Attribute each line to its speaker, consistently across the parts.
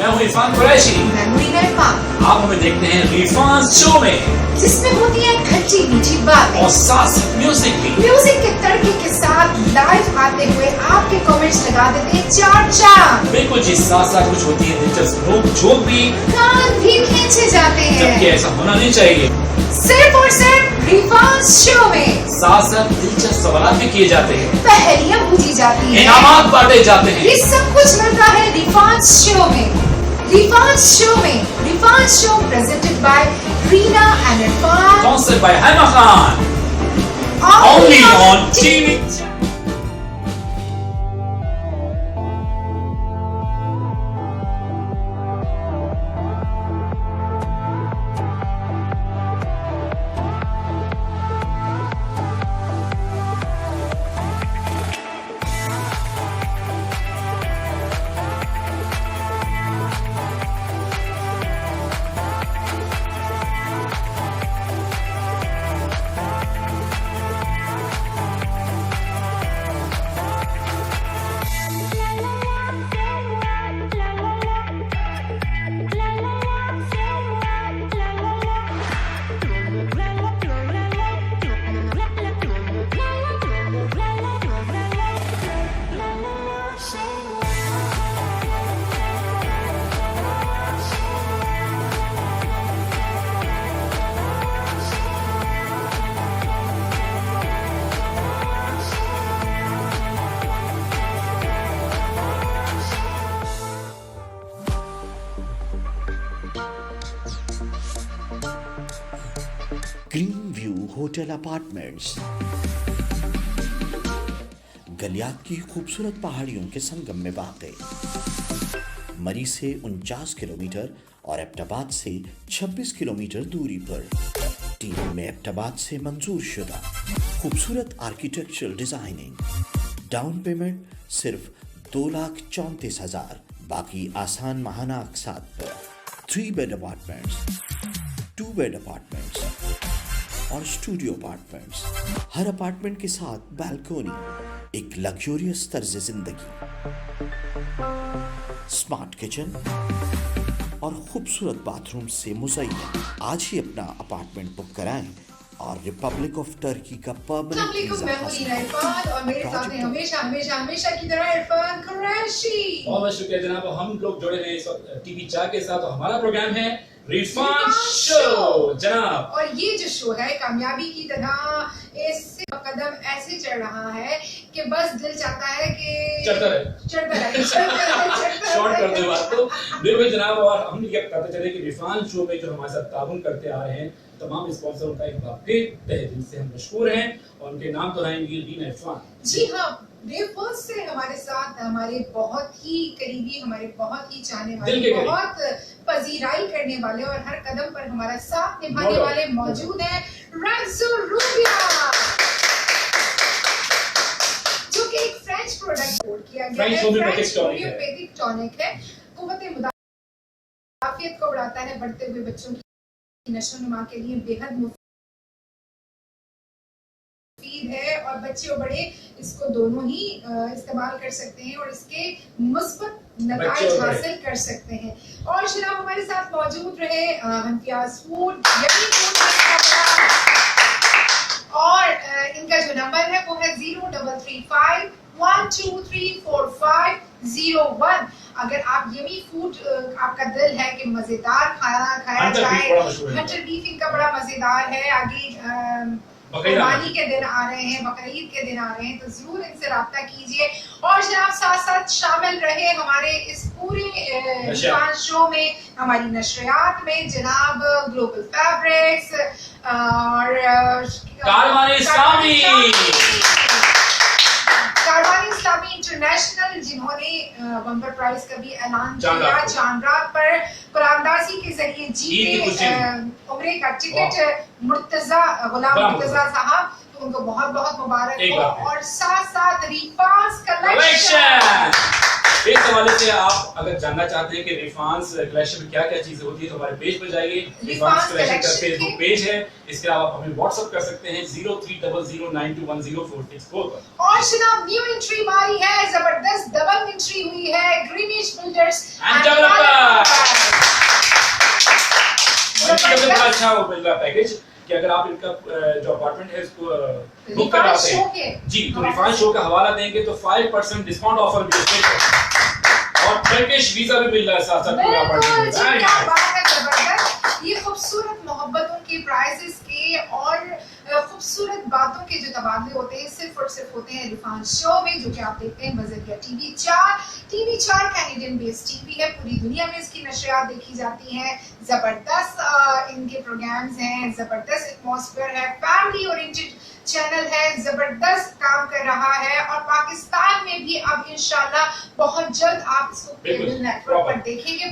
Speaker 1: मैं हूँ इरफान कुरैशी।
Speaker 2: मैं हूँ रीना इरफान।
Speaker 1: आप हमें देखते हैं रिफान शो में,
Speaker 2: जिसमें होती है खट्टी मीठी बातें
Speaker 1: और साथ म्यूजिक भी।
Speaker 2: म्यूजिक के तड़के के साथ लाइव आते हुए आपके कमेंट्स लगा देते हैं चार चांद।
Speaker 1: बिल्कुल जी, साथ साथ कुछ होती है दिलचस्प नोक झोंक भी,
Speaker 2: कान भी खींचे जाते
Speaker 1: जबकि
Speaker 2: हैं।
Speaker 1: ऐसा होना नहीं चाहिए।
Speaker 2: सिर्फ और सिर्फ रिफान शो में
Speaker 1: साथ साथ दिलचस्प सवाल भी किए जाते हैं,
Speaker 2: पहेलियां पूछी जाती हैं,
Speaker 1: इनामात बांटे जाते हैं।
Speaker 2: ये सब कुछ मिलता है रिफान शो में। रिफान शो में Rifan show presented by Reena and Irfan,
Speaker 1: Sponsored by Haifa Khan, only on TV।
Speaker 3: Green view hotel apartments Galiyat की खूबसूरत पहाड़ियों के संगम में वाक़, मरी से 49 किलोमीटर और एबटाबाद से 26 किलोमीटर दूरी पर। टीम में एबटाबाद से मंजूर शुदा खूबसूरत आर्किटेक्चरल डिजाइनिंग। डाउन पेमेंट सिर्फ 2,34,000, बाकी आसान माहाना अक़सात पर। 3 बेड अपार्टमेंट्स, 2 बेड अपार्टमेंट्स और स्टूडियो अपार्टमेंट्स। हर अपार्टमेंट के साथ बालकोनी, एक लग्जरियस तर्ज जिंदगी, स्मार्ट किचन और खूबसूरत बाथरूम से मुज़य्यन। आज ही अपना अपार्टमेंट बुक कराएं और रिपब्लिक ऑफ टर्की का परमानेंट वीजा हासिल करें।
Speaker 2: और मेरे साथ हैं हमेशा हमेशा हमेशा की तरह इरफान कुरैशी।
Speaker 1: बहुत शुक्रिया जनाब। हम लोग जुड़े हैं इस वक्त टीवी 4 के साथ, और हमारा प्रोग्राम है रिफान शो जनाब।
Speaker 2: और ये जो शो है कामयाबी की तरह इससे कदम ऐसे चढ़ रहा है कि बस दिल चाहता है कि
Speaker 1: चढ़ता रहे
Speaker 2: चढ़ता
Speaker 1: शॉर्ट कर दे बात तो। बिल्कुल जनाब, और हम ये कहते चले कि रिफान शो में जो हमारे साथ ताउन करते आ रहे हैं तमाम स्पॉन्सरों का एक बार फिर तहे दिल से हम मशकूर हैं, और उनके नाम दोहराएंगे रीना इरफान
Speaker 2: जी हाँ। ब्रेकफास्ट से हमारे साथ हमारे बहुत ही करीबी, हमारे बहुत ही चाहने वाले, बहुत पजीराई करने वाले और हर कदम पर हमारा साथ निभाने वाले मौजूद हैं रैंसो रूबिया, जो कि एक फ्रेंच प्रोडक्ट कोड किया गया है। होम्योपैथिक टॉनिक है, कुव्वत मुदाफियत को बढ़ाता है, बढ़ते हुए बच्चों की नशोनुमा के लिए बेहद मुफीद है, और बच्चे और बड़े इसको दोनों ही इस्तेमाल कर सकते हैं और इसके मुस्बत नतीजे हासिल कर सकते हैं। और शराब हमारे साथ मौजूद रहे हंफियाज फूड, और इनका जो नंबर है वो है 0335 1234501। अगर आप यमी फूड, आपका दिल है कि मजेदार खाना खाया जाए, हंटर बीफ इनका बड़ा मजेदार है। आगे कुर्बानी के दिन आ रहे हैं, बकरीद के दिन आ रहे हैं, तो जरूर इनसे राब्ता कीजिए। और जनाब साथ साथ शामिल रहे हमारे इस पूरे शो में, हमारी नशरियात में जनाब ग्लोबल फैब्रिक्स और कारवानी इस्लामी इंटरनेशनल, जिन्होंने बम्पर प्राइज का भी ऐलान किया चांदरात पर, कुरानदासी के जरिए जीते उम्रे का टिकट गुलाम मुर्तजा साहब, तो उनको बहुत बहुत मुबारक हो। और साथ साथ रिफास कलेक्शन
Speaker 1: इस हवाले से आप अगर जानना चाहते हैं कि रिफान्स कलेक्शन में क्या क्या चीजें होती है तो हमारे पेज पर जाइए। रिफान्स कलेक्शन का फेसबुक पेज है, इसके अलावा आप हमें व्हाट्सएप कर सकते हैं 0300921044 पर।
Speaker 2: और जनाब न्यू एंट्री मारी है, जबरदस्त डबल एंट्री हुई है ग्रीनिश बिल्डर्स
Speaker 1: एंड डेवलपर्स। बड़ा अच्छा वो मिल रहा पैकेज कि अगर आप इनका जो अपार्टमेंट है इसको बुक कराते हैं जी तो रिफांड शो का हवाला देंगे तो 5% डिस्काउंट ऑफर भी है और टर्किश वीजा भी मिल रहा है साथ साथ पूरा अपार्टमेंट में।
Speaker 2: ये खूबसूरत मोहब्बतों के प्राइजेस के और खूबसूरत बातों के जो तबादले होते हैं सिर्फ और सिर्फ होते हैं रिफान शो में, जो कि आप देखते हैं बजरिया TV4 कैनेडियन बेस्ड टीवी है, पूरी दुनिया में इसकी नशरियात देखी जाती हैं। जबरदस्त इनके प्रोग्राम्स हैं, जबरदस्त एटमॉस्फेयर है, फैमिली ओरिएंटेड चैनल है, जबरदस्त काम कर रहा है और पाकिस्तान में भी अब इंशाल्लाह बहुत जल्द आप इसको केबल नेटवर्क पर देखेंगे।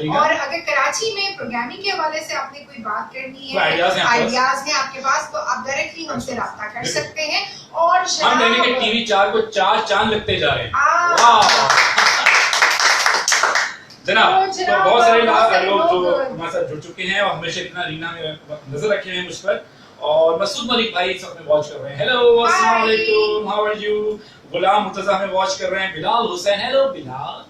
Speaker 2: और अगर कराची में प्रोग्रामिंग के हवाले से आपने कोई बात करनी है, आइडियाज हैं आपके पास, तो आप डायरेक्टली हमसे राब्ता कर सकते हैं। और
Speaker 1: हम कहने के TV4 को 4 चांद लगते जा रहे हैं। जनाब तो बहुत सारे लोग जो हमारे साथ जुड़ चुके हैं और हमेशा इतना रीना में नजर रखे हैं मुझ पर। और मसूद मलिक भाई इस वक्त में वॉच कर रहे हैं, हेलो अस्सलाम वालेकुम, हाउ आर यू। गुलाम मुर्तजा में वॉच कर रहे हैं, बिलाल हुसैन, हेलो बिलाल।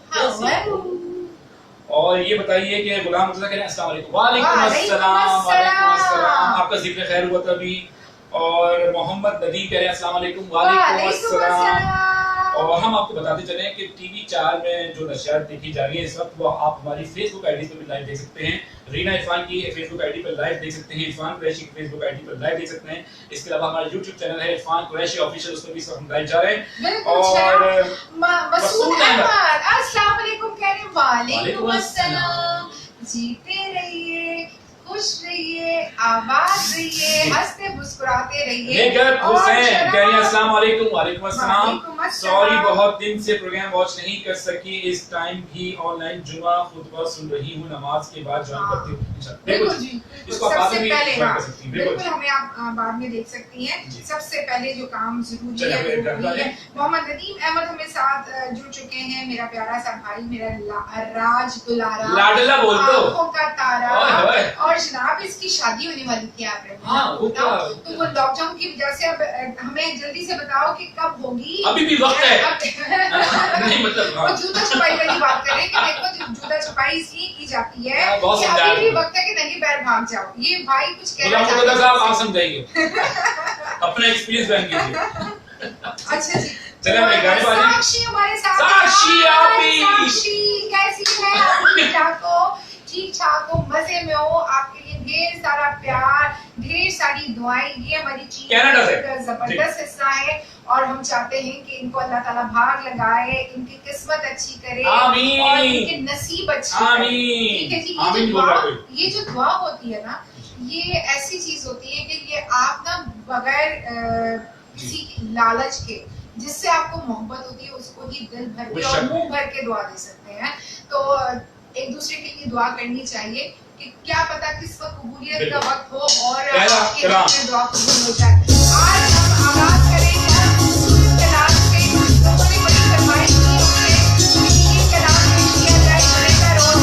Speaker 1: और ये बताइए कि गुलाम मुर्तजा कह रहे हैं अस्सलाम वालेकुम। वालेकुम अस्सलाम, वालेकुम अस्सलाम, आपका जिक्र खैर हुआ था अभी। और मोहम्मद नदीम कह रहे हैं अस्सलाम वालेकुम। वालेकुम अस्सलाम। और हम आपको बताते चले कि TV4 में जो नशियात देखी जा रही है इस वक्त वो आप हमारी फेसबुक आईडी पे भी लाइव देख सकते हैं। रीना इरफान की फेसबुक आईडी पर लाइव देख सकते हैं, इरफान कुरैशी की फेसबुक आईडी पर लाइव देख सकते हैं। इसके अलावा हमारा YouTube चैनल है इरफान कुरैशी ऑफिशियल, उसमें भी इस वक्त हम लाइव जा रहे हैं।
Speaker 2: और मसूद अहमद अस्सलाम वालेकुम कह रहे हैं, वालेकुम अस्सलाम। जीते रहिए, खुश रहिए, आबाद रहिए, हंसते मुस्कुराते रहिए।
Speaker 1: अस्सलाम वालेकुम। वालेकुम अस्सलाम। सॉरी बहुत दिन से प्रोग्राम वॉच नहीं कर सकी, इस टाइम भी ऑनलाइन जुमा खुतबा सुन रही हूँ, नमाज के बाद ज्वाइन करती हूँ।
Speaker 2: बिल्कुल जी, इसको सबसे पहले बिल्कुल हमें आप बाद में देख सकती हैं। सबसे पहले जो काम जरूरी है मोहम्मद नदीम अहमद हमें साथ जुड़ चुके हैं, मेरा प्यारा सा भाई, मेरा राज दुलारा,
Speaker 1: लाडला बोल दो,
Speaker 2: आंखों का तारा। और जनाब इसकी शादी होने वाली थी आप तो वो लॉकडाउन की वजह से अब हमें जल्दी से बताओ कि कब होगी।
Speaker 1: अभी भी वक्त है। नहीं मतलब
Speaker 2: वो जूता छुपाई वाली बात करें कि देखो जूता छुपाई इसलिए की जाती है कि अभी भी वक्त है कि नहीं पैर भाग जाओ। ये भाई कुछ कह रहे हैं,
Speaker 1: आप समझाइए अपना एक्सपीरियंस बयान कीजिए।
Speaker 2: अच्छा जी
Speaker 1: चलिए हम गाने बाजे।
Speaker 2: साक्षी हमारे साथ,
Speaker 1: साक्षी
Speaker 2: साक्षी कैसी है आप? ठीक ठाक हो, मजे में हो, आपके लिए ढेर सारा प्यार, ढेर सारी दुआएं। ये हमारी टीम का जबरदस्त हिस्सा है और हम चाहते हैं कि इनको अल्लाह ताला भाग लगाए, इनकी किस्मत अच्छी करे और इनके नसीब अच्छी करे। ठीक है जी। ये जो दुआ होती है ना, ये ऐसी चीज होती है कि ये आप ना बगैर किसी लालच के, जिससे आपको मोहब्बत होती है उसको ही दिल भर के और मुंह भर के दुआ दे सकते हैं। तो एक दूसरे के लिए दुआ करनी चाहिए कि क्या पता किस वक्त कबूलियत का वक्त हो और आपके दुआ कबूल हो जाए। आज हम आगाज करेंगे कलाम से, बड़ी बड़ी फरमाइश की है कि कलाम पेश किया जाए, बड़े का रोज है।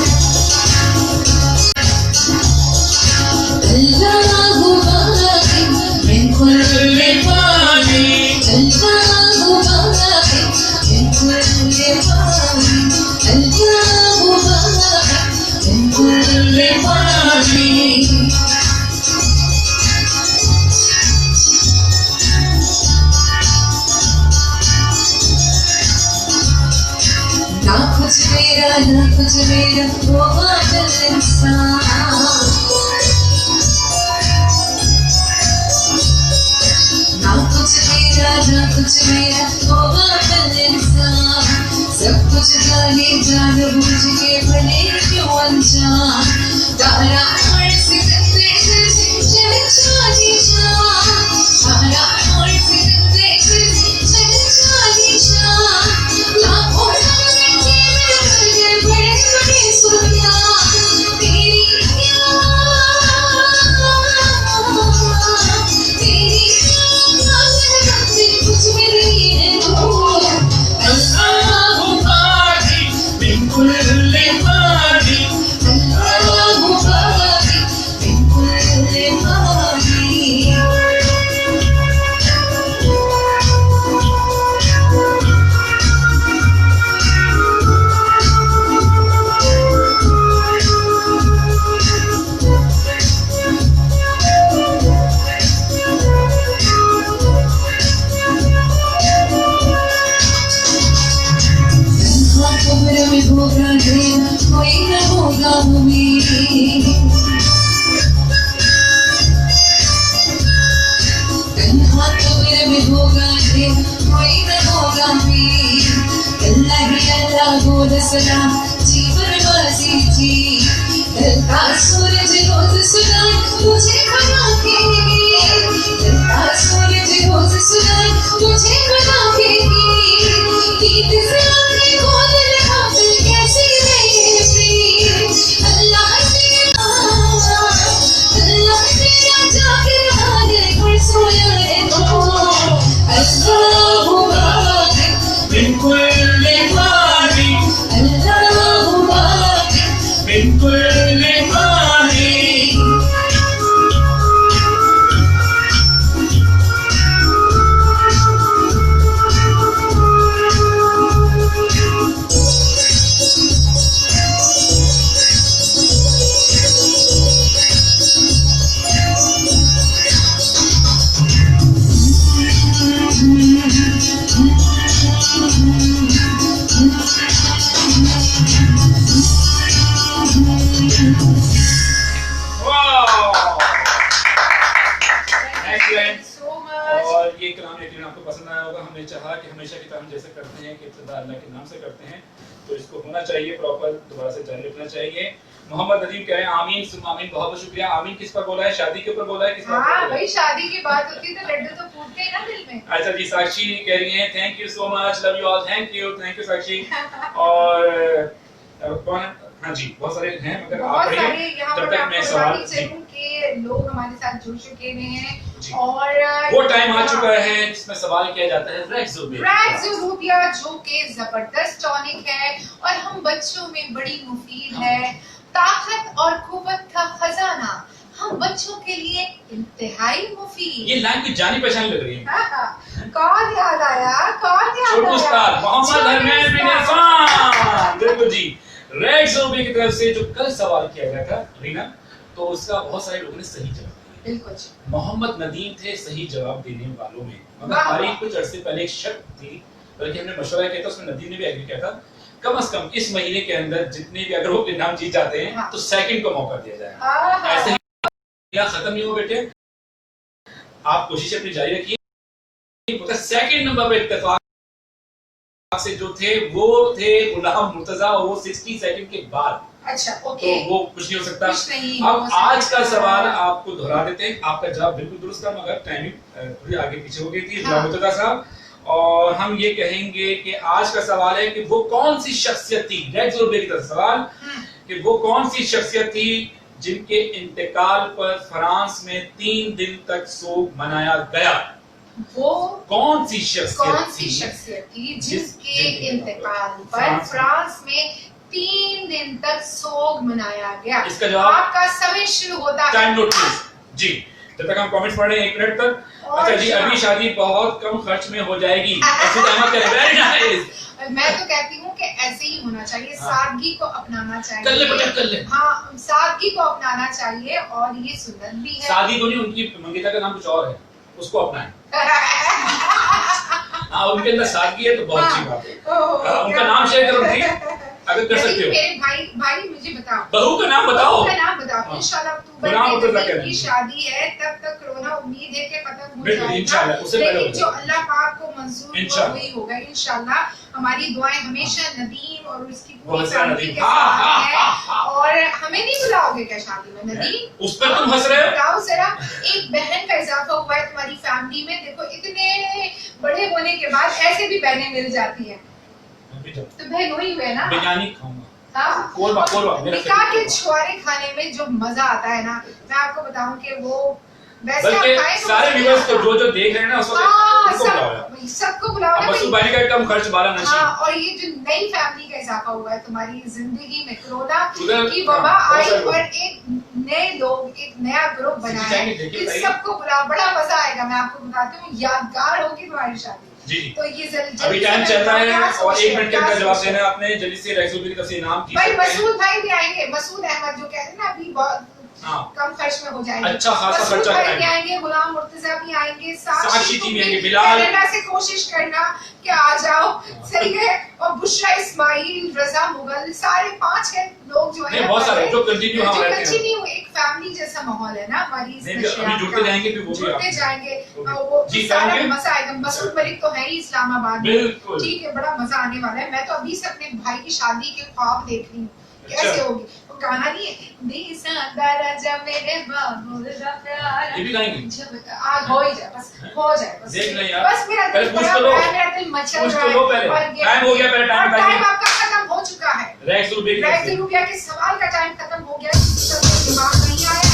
Speaker 2: ना कुछ मेरा वो दिल इंसान, ना कुछ मेरा वो दिल इंसान। सब कुछ जाने जान बुझ के भले क्यों अनजान, तारा और सिकंदे चल चाली जान, तारा और सिकंदे चल चाली जान। लाखों बड़े बड़े सुनिया तेरी कुछ मेरी है।
Speaker 4: सलाम जी बरबाजी जी ढलता सूरज रोज सुनाए तुझे बना के ढलता सूरज रोज सुनाए तुझे बना के गीत से आगे बोल लगा दिल कैसी बेफी अल्लाह तेरा जाकिर हाले पर सोया है तो अल्लाहु बाक़ी
Speaker 1: बिन कुल्ली माही,
Speaker 4: अल्लाहु बाक़ी
Speaker 1: बिन कुल्ली माही।
Speaker 2: so much.
Speaker 1: और ये कलाम यकीनन आपको पसंद आया होगा। हमने चाहा कि हमेशा की तरह हम जैसे करते हैं कि इब्तिदा अल्लाह के नाम से करते हैं, तो इसको होना चाहिए प्रॉपर, दोबारा से जारी रखना चाहिए। मोहम्मद नदीम कह रहे हैं आमीन सुम आमीन, बहुत बहुत शुक्रिया। आमीन किस पर बोला है? शादी के ऊपर बोला है? किस पर?
Speaker 2: हाँ भाई, शादी की बात होती है तो लड्डू तो फूटते हैं ना दिल में।
Speaker 1: अच्छा जी, साक्षी कह रही हैं thank you so much, love you all, thank you Sakshi. और कौन है? हाँ जी, बहुत सारे हैं मगर आप
Speaker 2: बहुत
Speaker 1: पढ़िए
Speaker 2: सारे यहाँ
Speaker 1: जब
Speaker 2: पर
Speaker 1: तक मैं सवाल
Speaker 2: आपको चलूं कि लोग हमारे साथ जुड़ चुके हुए हैं
Speaker 1: जी।
Speaker 2: और
Speaker 1: वो टाइम आ चुका है जिसमें सवाल किया जाता है
Speaker 2: रैक्सोबिया, जो कि जबरदस्त टॉनिक है और हम बच्चों में बड़ी मुफीद है, ताकत और कुव्वत का खजाना, हम बच्चों के लिए इंतहाई मुफीद।
Speaker 1: ये लाइन की जानी पहचान लग रही है।
Speaker 2: कौन याद आया?
Speaker 1: छोटू उस्ताद मोहम्मद हरमैन बिन इरफान, बिल्कुल जी। रैक्सोबिया की तरफ से जो कल सवाल किया गया था रीना, तो उसका बहुत सारे लोगों ने सही जवाब दिया।
Speaker 2: बिल्कुल।
Speaker 1: मोहम्मद नदीम थे सही जवाब देने वालों में, मगर
Speaker 2: वाह।
Speaker 1: हमारी कुछ अरसे पहले एक शक थी, बल्कि हमने मशवरा किया था, उसमें नदीम ने भी एग्री किया था कम से कम इस महीने के अंदर जितने भी अगर वो इनाम जीत जाते हैं
Speaker 2: हाँ।
Speaker 1: तो सेकंड को मौका दिया जाए। ऐसे ही खत्म नहीं हो बेटे, आप कोशिश अपनी जारी रखिए। सेकंड नंबर पे इत्तेफाक से जो थे वो थे गुलाम मुर्तजा, और वो 60 सेकंड के बाद।
Speaker 2: अच्छा, ओके।
Speaker 1: तो वो कुछ नहीं हो सकता।
Speaker 2: कुछ नहीं
Speaker 1: अब
Speaker 2: हो सकता।
Speaker 1: आज का सवाल आपको दोहरा देते हैं। आपका जवाब बिल्कुल दुरुस्त था, मगर टाइमिंग थोड़ी आगे पीछे हो गई थी गुलाम मुर्तजा साहब। और हम ये कहेंगे कि आज का सवाल है कि वो कौन सी शख्सियत थी, रैक्सोबिया की तरफ सवाल, कि वो कौन सी शख्सियत थी जिनके इंतकाल पर फ्रांस में 3 दिन तक शोक मनाया गया।
Speaker 2: वो
Speaker 1: कौन सी
Speaker 2: शख्सियत थी जिसके इंतकाल पर फ्रांस में 3 दिन तक शोक मनाया गया?
Speaker 1: इसका जवाब
Speaker 2: आपका समय शुरू होता है।
Speaker 1: टाइम नोट प्लीज जी, जब तक हम कमेंट्स पढ़ रहे हैं 1 मिनट तक। अच्छा जी, अभी शादी बहुत कम खर्च में हो जाएगी। Very nice.
Speaker 2: मैं तो कहती हूँ कि ऐसे ही होना चाहिए, सादगी को अपनाना चाहिए।
Speaker 1: कर ले बेटा, कर ले।
Speaker 2: हाँ, सादगी को अपनाना चाहिए और ये सुन्नत भी है।
Speaker 1: सादगी को नहीं, उनकी मंगेता का नाम कुछ और है, उसको अपनाएं। हाँ, उनके अंदर सादगी है तो बहुत अच्छी बात है। उनका नाम शेयर करो जी, अगर कर सकते हो।
Speaker 2: मेरे भाई मुझे बताओ,
Speaker 1: बहू का नाम बताओ।
Speaker 2: इंशाल्लाह अक्टूबर में की शादी है, तब तक कोरोना उम्मीद है कि खत्म हो जाएगा
Speaker 1: इंशाल्लाह, उससे पहले
Speaker 2: लेकिन जो अल्लाह पाक को मंजूर वही होगा इंशाल्लाह। हमारी दुआएं हमेशा नदीम और उसकी पूरी फैमिली के साथ है। और हमें नहीं बुलाओगे क्या शादी में नदीम?
Speaker 1: उस पर तुम हंस रहे हो?
Speaker 2: बताओ जरा, एक बहन का इजाफा हुआ है तुम्हारी फैमिली में। देखो, इतने बड़े होने के बाद ऐसे भी बहनें मिल जाती हैं। तो बहन वही हुए ना।
Speaker 1: बिरयानी खाऊंगा।
Speaker 2: हाँ,
Speaker 1: कोरबा
Speaker 2: निकाह के छुआरे खाने में जो मजा आता है ना, मैं आपको बताऊं कि वो वैसे आप खाएं तो
Speaker 1: सारे व्यूअर्स को जो देख रहे हैं ना, उसको
Speaker 2: सबको बुलाओ ना।
Speaker 1: मसूद भाई का कम खर्च वाला नशीब।
Speaker 2: हाँ, और ये जो नई फैमिली का इजाफा हुआ है तुम्हारी जिंदगी में, कोरोना की वबा आई और एक नए लोग, एक नया ग्रुप बना है, इन सबको बुलाओ, बड़ा मजा आएगा। मैं आपको बताती हूँ, यादगार होगी तुम्हारी शादी।
Speaker 1: जी,
Speaker 2: तो ये
Speaker 1: अभी टाइम चल रहा है और 1 मिनट के अंदर जवाब देना है आपने। जल्दी से रैक्सोबिया की तरफ से इनाम की
Speaker 2: भाई मसूद भाई भी आएंगे, मसूद अहमद जो कहते हैं ना अभी बहुत कम खर्च में हो जाएंगे,
Speaker 1: अच्छा खासा खर्चा
Speaker 2: कराएंगे, आएंगे, गुलाम मुर्तजा भी आएंगे,
Speaker 1: साक्षी जी भी आएंगे, बिलाल
Speaker 2: कनाडा से कोशिश करना कि आ जाओ, सही है। और बुशरा इस्माइल, रजा मुगल, सारे 5 है लोग जो है
Speaker 1: बहुत सारे जो कंटिन्यू हम रहते हैं।
Speaker 2: कंटिन्यू एक फैमिली जैसा माहौल है ना हमारी।
Speaker 1: अभी जुड़ते जाएंगे फिर वो भी
Speaker 2: जुड़ते जाएंगे वो सारा मजा आएगा। मसूद मलिक तो है ही इस्लामाबाद में, ठीक है, बड़ा मजा आने वाला है। मैं तो अभी से अपने भाई की शादी के ख्वाब देख रही हूँ कैसे होगी। वो गाना नहीं है मेरे बाबू दा प्यार,
Speaker 1: ये भी गाएंगे
Speaker 2: आज हो ही जाए, बस हो जाए, बस
Speaker 1: देख ले यार।
Speaker 2: बस मेरा दिल बड़ा मेरा दिल मचल रहा है।
Speaker 1: टाइम हो गया, पहले
Speaker 2: टाइम आपका खत्म हो चुका है।
Speaker 1: रैक्स
Speaker 2: रुपया के सवाल का टाइम खत्म हो गया। दिमाग नहीं आया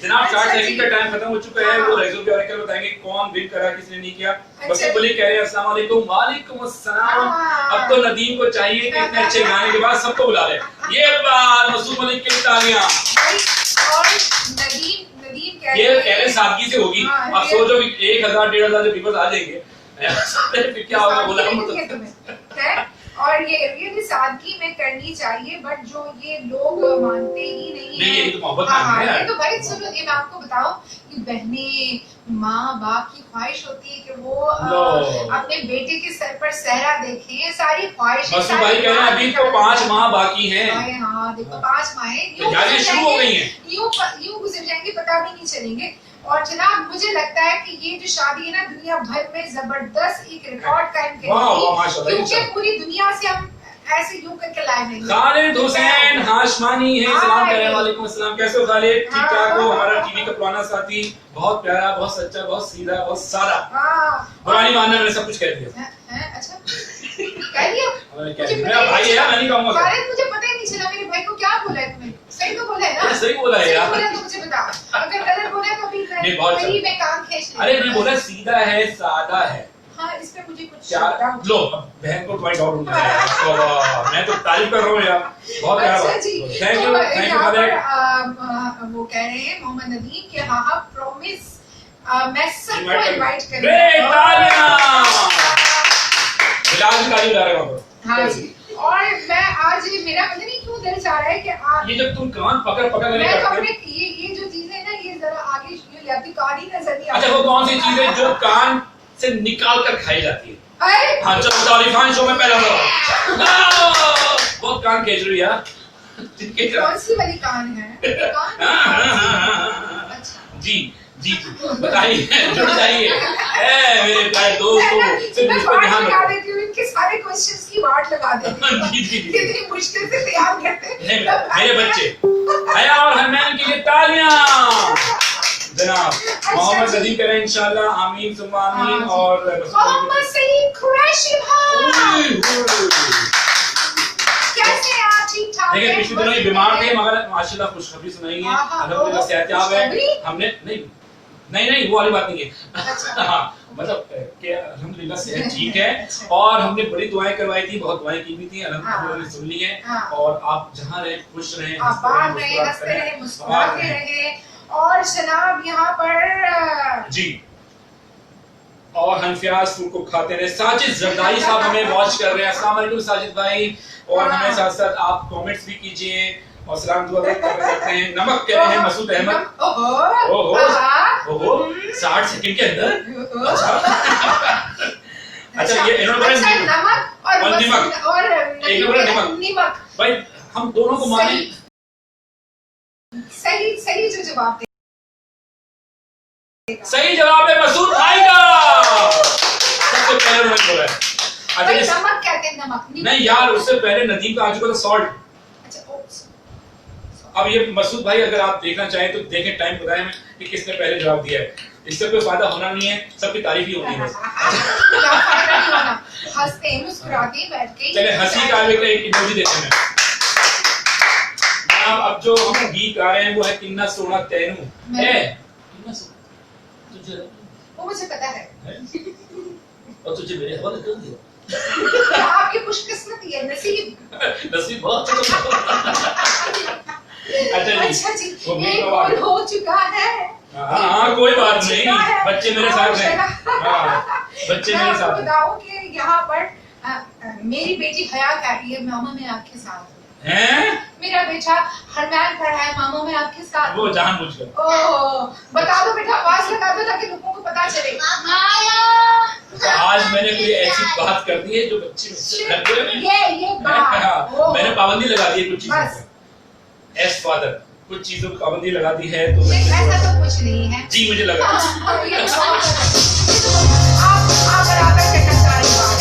Speaker 1: जनाब 60 सेकंड का टाइम खत्म हो चुका है। वो रेजो के ऑरेकल बताएंगे कौन विन करा किसने नहीं किया। बस बोली कह रहे हैं अस्सलाम वालेकुम। वालेकुम अस्सलाम। अब तो नदीम को चाहिए कि इतने अच्छे गाने के बाद सबको बुला ले। ये बात मसूद मलिक के लिए तालियां।
Speaker 2: और नदीम
Speaker 1: ये कह रहे सादगी से होगी। अब सोचो 1000 1500 जो व्यूअर्स आ जाएंगे फिर क्या होगा बोला।
Speaker 2: और ये रियली सादगी में करनी चाहिए, बट जो ये लोग मानते ही नहीं है।
Speaker 1: ये तो मोहब्बत है
Speaker 2: ये तो भाई सुनो, ये मैं आपको बताऊं कि बहनें माँ बाप की ख्वाहिश होती है कि वो अपने बेटे के सर पर सहरा देखें। सारी ख्वाहिश
Speaker 1: भाई कह रहे हैं अभी तो 5 माह बाकी हैं।
Speaker 2: हाँ देखो 5 माहें
Speaker 1: शुरू हो गई हैं,
Speaker 2: यूं गुजर जाएंगे पता भी नहीं चलेंगे। और जनाब मुझे लगता है कि ये जो शादी है ना दुनिया भर में जबरदस्त एक रिकॉर्ड कायम करेगी, क्योंकि पूरी दुनिया से हम ऐसे यूं करके लाए नहीं।
Speaker 1: खालिद हुसैन हाशमानी है, सलाम कह रहे हैं। वालेकुम अस्सलाम। कैसे हो खालिद? ठीक ठाक हो? हमारा टीवी का पुराना साथी, बहुत प्यारा, बहुत सच्चा, बहुत सीधा, बहुत सादा। पुरानी मानना मैंने सब कुछ कह दिया।
Speaker 2: अच्छा कह दिया?
Speaker 1: मेरा भाई है, मैं नहीं कहूँगा।
Speaker 2: खालिद मुझे पता ही नहीं चला मेरे भाई को क्या बोला है तुमने। सही तो बोला है ना?
Speaker 1: सही बोला है यार।
Speaker 2: तो मुझे बता, अगर गलत बोला तो भी मैं काम खींच लूंगा।
Speaker 1: अरे मैं बोला सीधा है, सादा है।
Speaker 2: हाँ, इस पे मुझे कुछ
Speaker 1: लो बहन को ट्राई डाउट होता है। मैं तो तारीफ कर रहा हूँ यार, बहुत प्यारा। Thank you Khalid.
Speaker 2: वो कह रहे हैं मोहम्मद नदीम के हाँ प्रॉमिस मैं सबको इनवाइट करूंगा।
Speaker 1: ग्रेट तालियां। बिलाल भी ताली बजा रहे हो।
Speaker 2: हाँ जी। और मैं आज मेरा पता नहीं क्यों दिल चाह रहा है कि आप
Speaker 1: ये जब तुम कान पकड़ पकड़
Speaker 2: मैं तो अपने ये जो चीजें ना ये जरा आगे ले आती, कान ही नजर नहीं आती।
Speaker 1: अच्छा वो कौन सी चीज है जो कान से निकाल कर खाई जाती है?
Speaker 2: अरे
Speaker 1: हाँ चलो तारीफान शो में पहला कान खींच रही है?
Speaker 2: कौन सी वाली कान है? अच्छा
Speaker 1: जी जी बताइए, जुड़ जाइए मेरे प्यारे दोस्तों।
Speaker 2: मैं वाट लगा देती हूँ, इनके सारे क्वेश्चंस की वाट लगा देती हूँ।
Speaker 1: जी
Speaker 2: कितनी मुश्किल से तैयार करते हैं
Speaker 1: मेरे बच्चे। हया और हनैन के लिए तालियां जनाब। मोहम्मद नदीम कह रहे हैं इंशाल्लाह, आमीन सुम्मा आमीन। और
Speaker 2: मोहम्मद सईद कुरैशी भाई, कैसे हैं आप? ठीक ठाक?
Speaker 1: देखिए पिछले दिनों ये बीमार थे, मगर माशाल्लाह खुशखबरी सुनाई है, अल्हम्दुलिल्लाह सेहतयाब है। हमने नहीं वो वाली बात नहीं है। हाँ मतलब कि अल्हम्दुलिल्लाह सेहत ठीक है। और हमने बड़ी दुआएं करवाई थी, बहुत दुआएं की भी थी, अल्हम्दुलिल्लाह सुन ली है। और आप जहाँ रहे खुश रहें,
Speaker 2: आबाद रहें, हंसते रहें, मुस्कुराते रहें। और जनाब यहाँ पर
Speaker 1: जी और हनफियाज फूड को खाते रहे। साजिद जरदारी साहब हमें वॉच कर रहे हैं, अस्सलाम वालेकुम साजिद भाई। और हमें साथ साथ आप कमेंट्स भी कीजिए और सलाम दुआ करते हैं। नमक कह रहे हैं मसूद अहमद। ओहो 60 सेकंड के अंदर। अच्छा ये इन्होंने
Speaker 2: नमक और
Speaker 1: नमक भाई, हम दोनों को माने।
Speaker 2: सही जो जवाब
Speaker 1: सही जवाब है मसूद भाई का। सबसे पहले उन्होंने बोला है। अच्छा
Speaker 2: नमक कहते हैं, नमक
Speaker 1: नहीं यार, उससे पहले नदीम का आ चुका था सॉल्ट। अब ये मसूद भाई अगर आप देखना चाहें तो देखें, टाइम बताएं हमें कि किसने पहले जवाब दिया है। इससे कोई फायदा होना नहीं है, सबकी तारीफ ही होनी है बस।
Speaker 2: हंसते मुस्कुराते बैठ के
Speaker 1: चले हंसी का एक इमोजी देते हैं। अब जो हम गीत गा रहे हैं वो है किन्ना सोना तैनू है। किन्ना सोना तुझे,
Speaker 2: वो मुझे पता है
Speaker 1: और तुझे मेरे हवाले कर दिया।
Speaker 2: आपकी खुशकिस्मती है, नसीब
Speaker 1: बहुत
Speaker 2: अच्छा जी एक गोल हो चुका है।
Speaker 1: हाँ कोई बात नहीं, बच्चे मेरे साथ हैं। बच्चे मेरे साथ हैं।
Speaker 2: बताओ कि यहाँ पर मेरी बेटी हया कह रही है मामा मैं आपके साथ
Speaker 1: हैं?
Speaker 2: मेरा बेटा हरमान पढ़ा है मामा मैं आपके साथ।
Speaker 1: वो जानबूझकर।
Speaker 2: ओह बता दो बेटा, आवाज लगा दो ताकि लोगों को पता चले।
Speaker 1: तो आज मैंने कोई ऐसी बात कर दी है जो बच्चे
Speaker 2: ये बात
Speaker 1: मैंने पाबंदी लगा दी है कुछ चीजों पे। एस फादर कुछ चीजों की पाबंदी लगा दी है तो
Speaker 2: ऐसा तो कुछ नहीं है
Speaker 1: जी, मुझे लगा।
Speaker 2: आप बराबर करना सारी बात।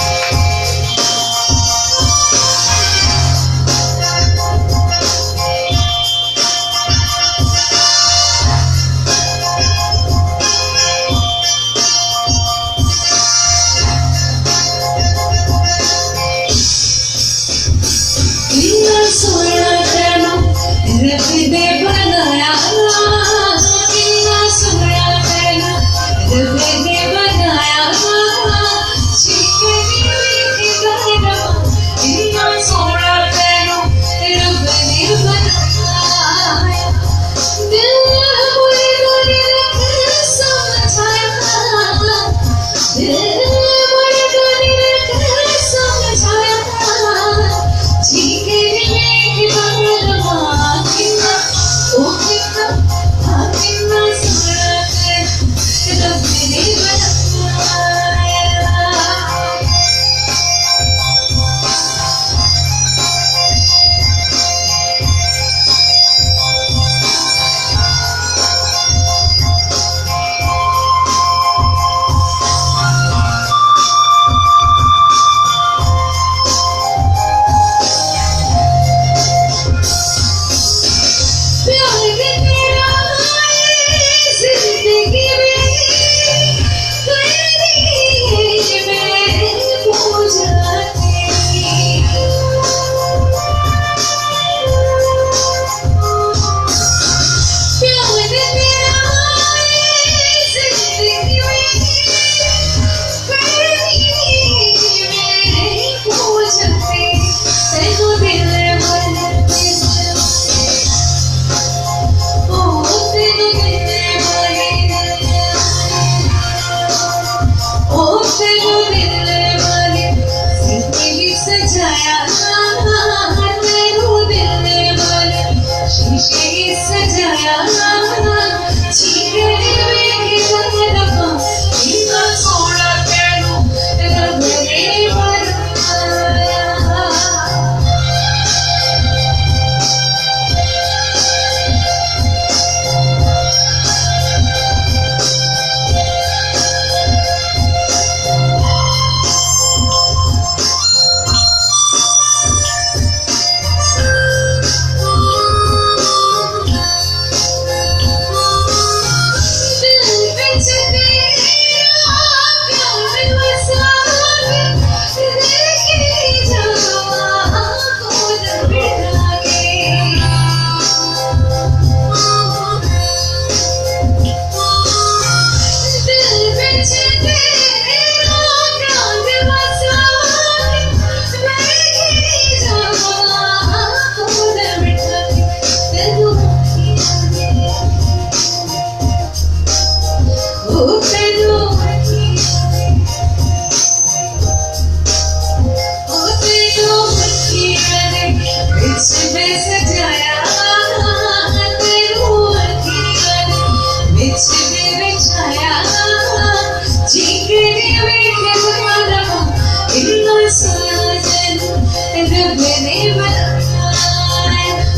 Speaker 4: रब ने बनाया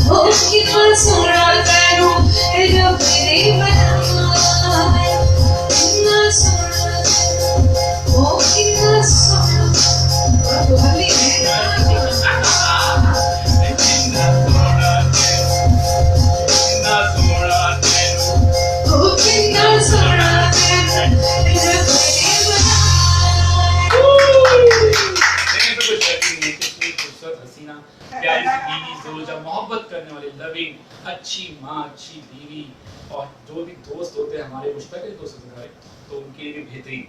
Speaker 4: वो कितना सोना तेरू रब ने बनाया कितना सोना वो कितना सोना तो हमें
Speaker 1: प्यारी सी बीवी जोजा मोहब्बत करने वाली लविंग अच्छी माँ अच्छी बीवी और जो भी दोस्त होते हैं हमारे मुश्तकिल दोस्त होते हैं तो उनके लिए भी बेहतरीन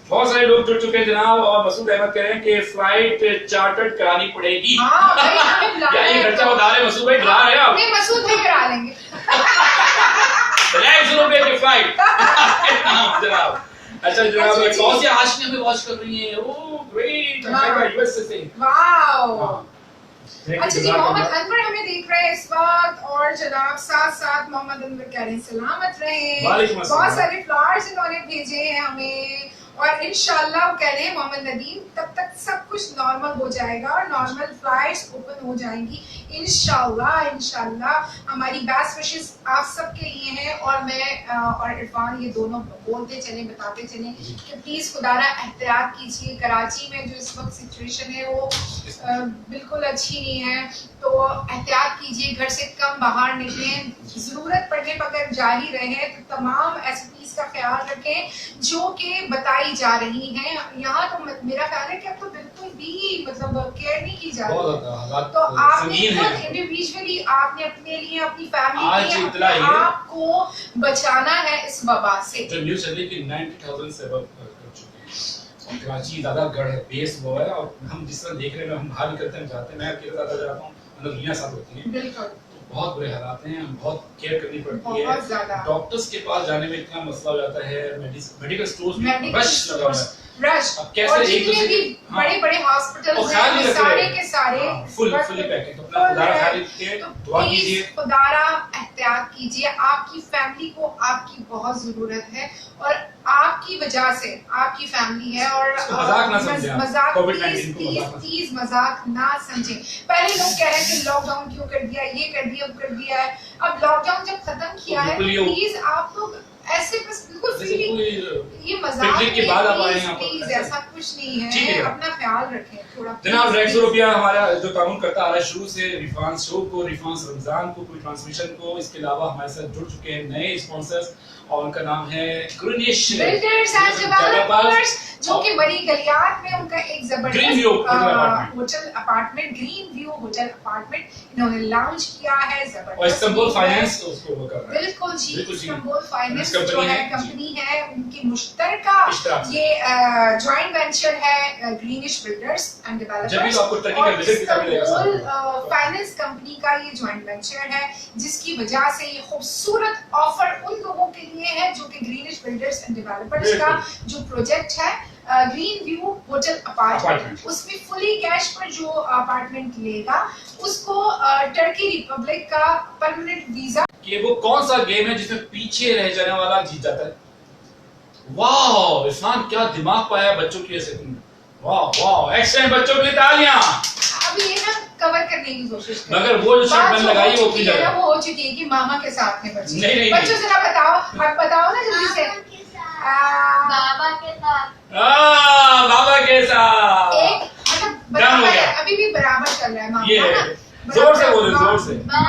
Speaker 1: बहुत सारे लोग जुड़ चुके हैं जनाब और मसूद अहमद कह रहे हैं कि फ्लाइट चार्टर्ड करानी पड़ेगी
Speaker 2: हाँ, भाई, हमें बुला
Speaker 1: क्या ये खर्चा बता रहे हैं मसूद भाई डरा रहे हैं आप
Speaker 2: नहीं मसूद भाई करा लेंगे
Speaker 1: ₹1,00,000 की फ्लाइट जनाब अच्छा जनाब
Speaker 2: अच्छा,
Speaker 1: कौन सी हाशमी हमें वॉच कर रही हैं ओह ग्रेट अमेरिका यूएसए से
Speaker 2: वाओ
Speaker 1: हाँ।
Speaker 2: अच्छा जी मोहम्मद अनवर हमें देख रहे हैं इस वक्त और जनाब साथ साथ मोहम्मद अनवर कह रहे हैं सलामत रहें
Speaker 1: वालेकुम अस्सलाम।
Speaker 2: बहुत सारे फ्लावर्स इन्होंने भेजे हैं हमें और इंशाल्लाह वो कह रहे हैं मोहम्मद नदीम तब तक सब कुछ नॉर्मल हो जाएगा और नॉर्मल फ्लाइट्स ओपन हो जाएंगी इंशाल्लाह हमारी बेस्ट विशेस आप सबके लिए हैं और मैं और इरफान ये दोनों बोलते चले बताते चले कि प्लीज खुदारा एहतियात कीजिए कराची में जो इस वक्त सिचुएशन है वो बिल्कुल अच्छी नहीं है तो एहतियात कीजिए घर से कम बाहर निकलें जरूरत पड़ने पर अगर जा ही रहे तो तमाम एसओपीज का ख्याल रखें जो कि बताई जा रही हैं यहाँ तो मेरा ख्याल है कि अब तो बिल्कुल भी मतलब केयर नहीं की जा रही तो आपने खुद इंडिविजुअली आपने अपने लिए अपनी फैमिली के लिए अपने आप को बचाना है इस वबा से
Speaker 1: जो न्यूज़ चल रही है कि 90,000 से अब कर चुके हैं और कराची ज्यादा गढ़ है बेस वो है और हम जिस तरह देख रहे हैं हम बाहर निकलते हैं जाते हैं मैं अकेले ज्यादा जाता हूँ मतलब दुनिया साथ होती है
Speaker 2: बिल्कुल
Speaker 1: बहुत बुरे हालात हैं बहुत केयर करनी पड़ती है
Speaker 2: बहुत ज्यादा
Speaker 1: डॉक्टर्स के पास जाने में इतना मसला हो जाता है मेडिकल स्टोर्स में
Speaker 2: मेडिकल
Speaker 1: रश लगा हुआ है
Speaker 2: रश
Speaker 1: अब कैसे
Speaker 2: और
Speaker 1: एक
Speaker 2: जितने
Speaker 1: दूसरे
Speaker 2: भी
Speaker 1: हाँ।
Speaker 2: बड़े-बड़े हॉस्पिटल्स
Speaker 1: ख्याल नहीं
Speaker 2: हैं
Speaker 1: रख
Speaker 2: सारे
Speaker 1: रहे।
Speaker 2: के सारे
Speaker 1: फुल पैकेज तो अपना खुदारा ख्याल रखिए दुआ कीजिए
Speaker 2: खुदारा एहतियात कीजिए आपकी फैमिली को आपकी बहुत जरूरत है और आपकी वजह से आपकी फैमिली है और
Speaker 1: मजाक ना समझें
Speaker 2: मजाक
Speaker 1: कोविड-19 को
Speaker 2: प्लीज मजाक ना समझें पहले लोग कह रहे थे लॉकडाउन क्यों कर दिया ये कर दिया वो कर दिया है अब लॉकडाउन जब खत्म किया है प्लीज आप लोग ऐसे बस बिल्कुल फ्रीली ये मजाक
Speaker 1: पिकनिक के बाद आप आए यहाँ पर
Speaker 2: प्लीज ऐसा कुछ नहीं
Speaker 1: ठीक
Speaker 2: है
Speaker 1: है।
Speaker 2: अपना ख्याल रखें थोड़ा
Speaker 1: जनाब ₹150 हमारा जो ताउन करता आ रहा है शुरू से रिफांस शो को रिफांस रमजान को पूरी ट्रांसमिशन को इसके अलावा हमारे साथ जुड़ चुके हैं नए स्पॉन्सर्स और उनका नाम है ग्रीनिश
Speaker 2: बिल्डर्स एंड डेवलपर्स जो कि बड़ी गलियात में उनका एक
Speaker 1: Green View
Speaker 2: जबरदस्त hotel apartment green view hotel apartment इन्होंने लॉन्च किया है जबरदस्त
Speaker 1: और इस्तांबुल फाइनेंस उसको वो कर रहा है
Speaker 2: बिल्कुल जी
Speaker 1: बिल्कुल जी।
Speaker 2: इस्तांबुल फाइनेंस
Speaker 1: कंपनी
Speaker 2: जो है
Speaker 1: है,
Speaker 2: कंपनी है उनकी मुश्तरका
Speaker 1: इश्तराक से।
Speaker 2: ये जॉइंट वेंचर है ग्रीनिश बिल्डर्स एंड
Speaker 1: जब भी
Speaker 2: डेवलपर्स
Speaker 1: तो आपको टर्की का विजिट भी करने लगेगा
Speaker 2: फाइनेंस कंपनी का ये जॉइंट वेंचर है जिसकी वजह से ये खूबसूरत ऑफर उन लोगों के लिए है जो कि ग्रीनिश बिल्डर्स एंड डेवलपर्स का जो प्रोजेक्ट है ग्रीन व्यू होटल अपार्टमेंट उसमें फुली कैश पर जो अपार्टमेंट लेगा उसको टर्की रिपब्लिक का परमानेंट वीजा
Speaker 1: कि वो कौन सा गेम है जिसमें पीछे रह जाने वाला जीत जाता है वाह इरफान क्या दिमाग पाया बच्चों की ऐसे वाह वाह एक्सेलेंट बच्चों के लिए तालियां
Speaker 2: अभी ये ना कवर करने की कोशिश करें
Speaker 1: मगर वो जो शर्ट मैंने लगाई वो की जगह
Speaker 2: वो हो चुकी है कि मामा के साथ में बच्चे
Speaker 1: नहीं।
Speaker 2: बच्चों जरा बताओ आप बताओ ना जल्दी से
Speaker 4: बाबा के साथ
Speaker 1: बाबा के साथ
Speaker 2: एक मतलब
Speaker 1: डन हो
Speaker 2: बराबर
Speaker 1: गया।
Speaker 2: है, अभी भी बराबर चल रहा है मामा
Speaker 1: ये
Speaker 2: ना
Speaker 1: जोर से बोलो जोर से
Speaker 4: नहीं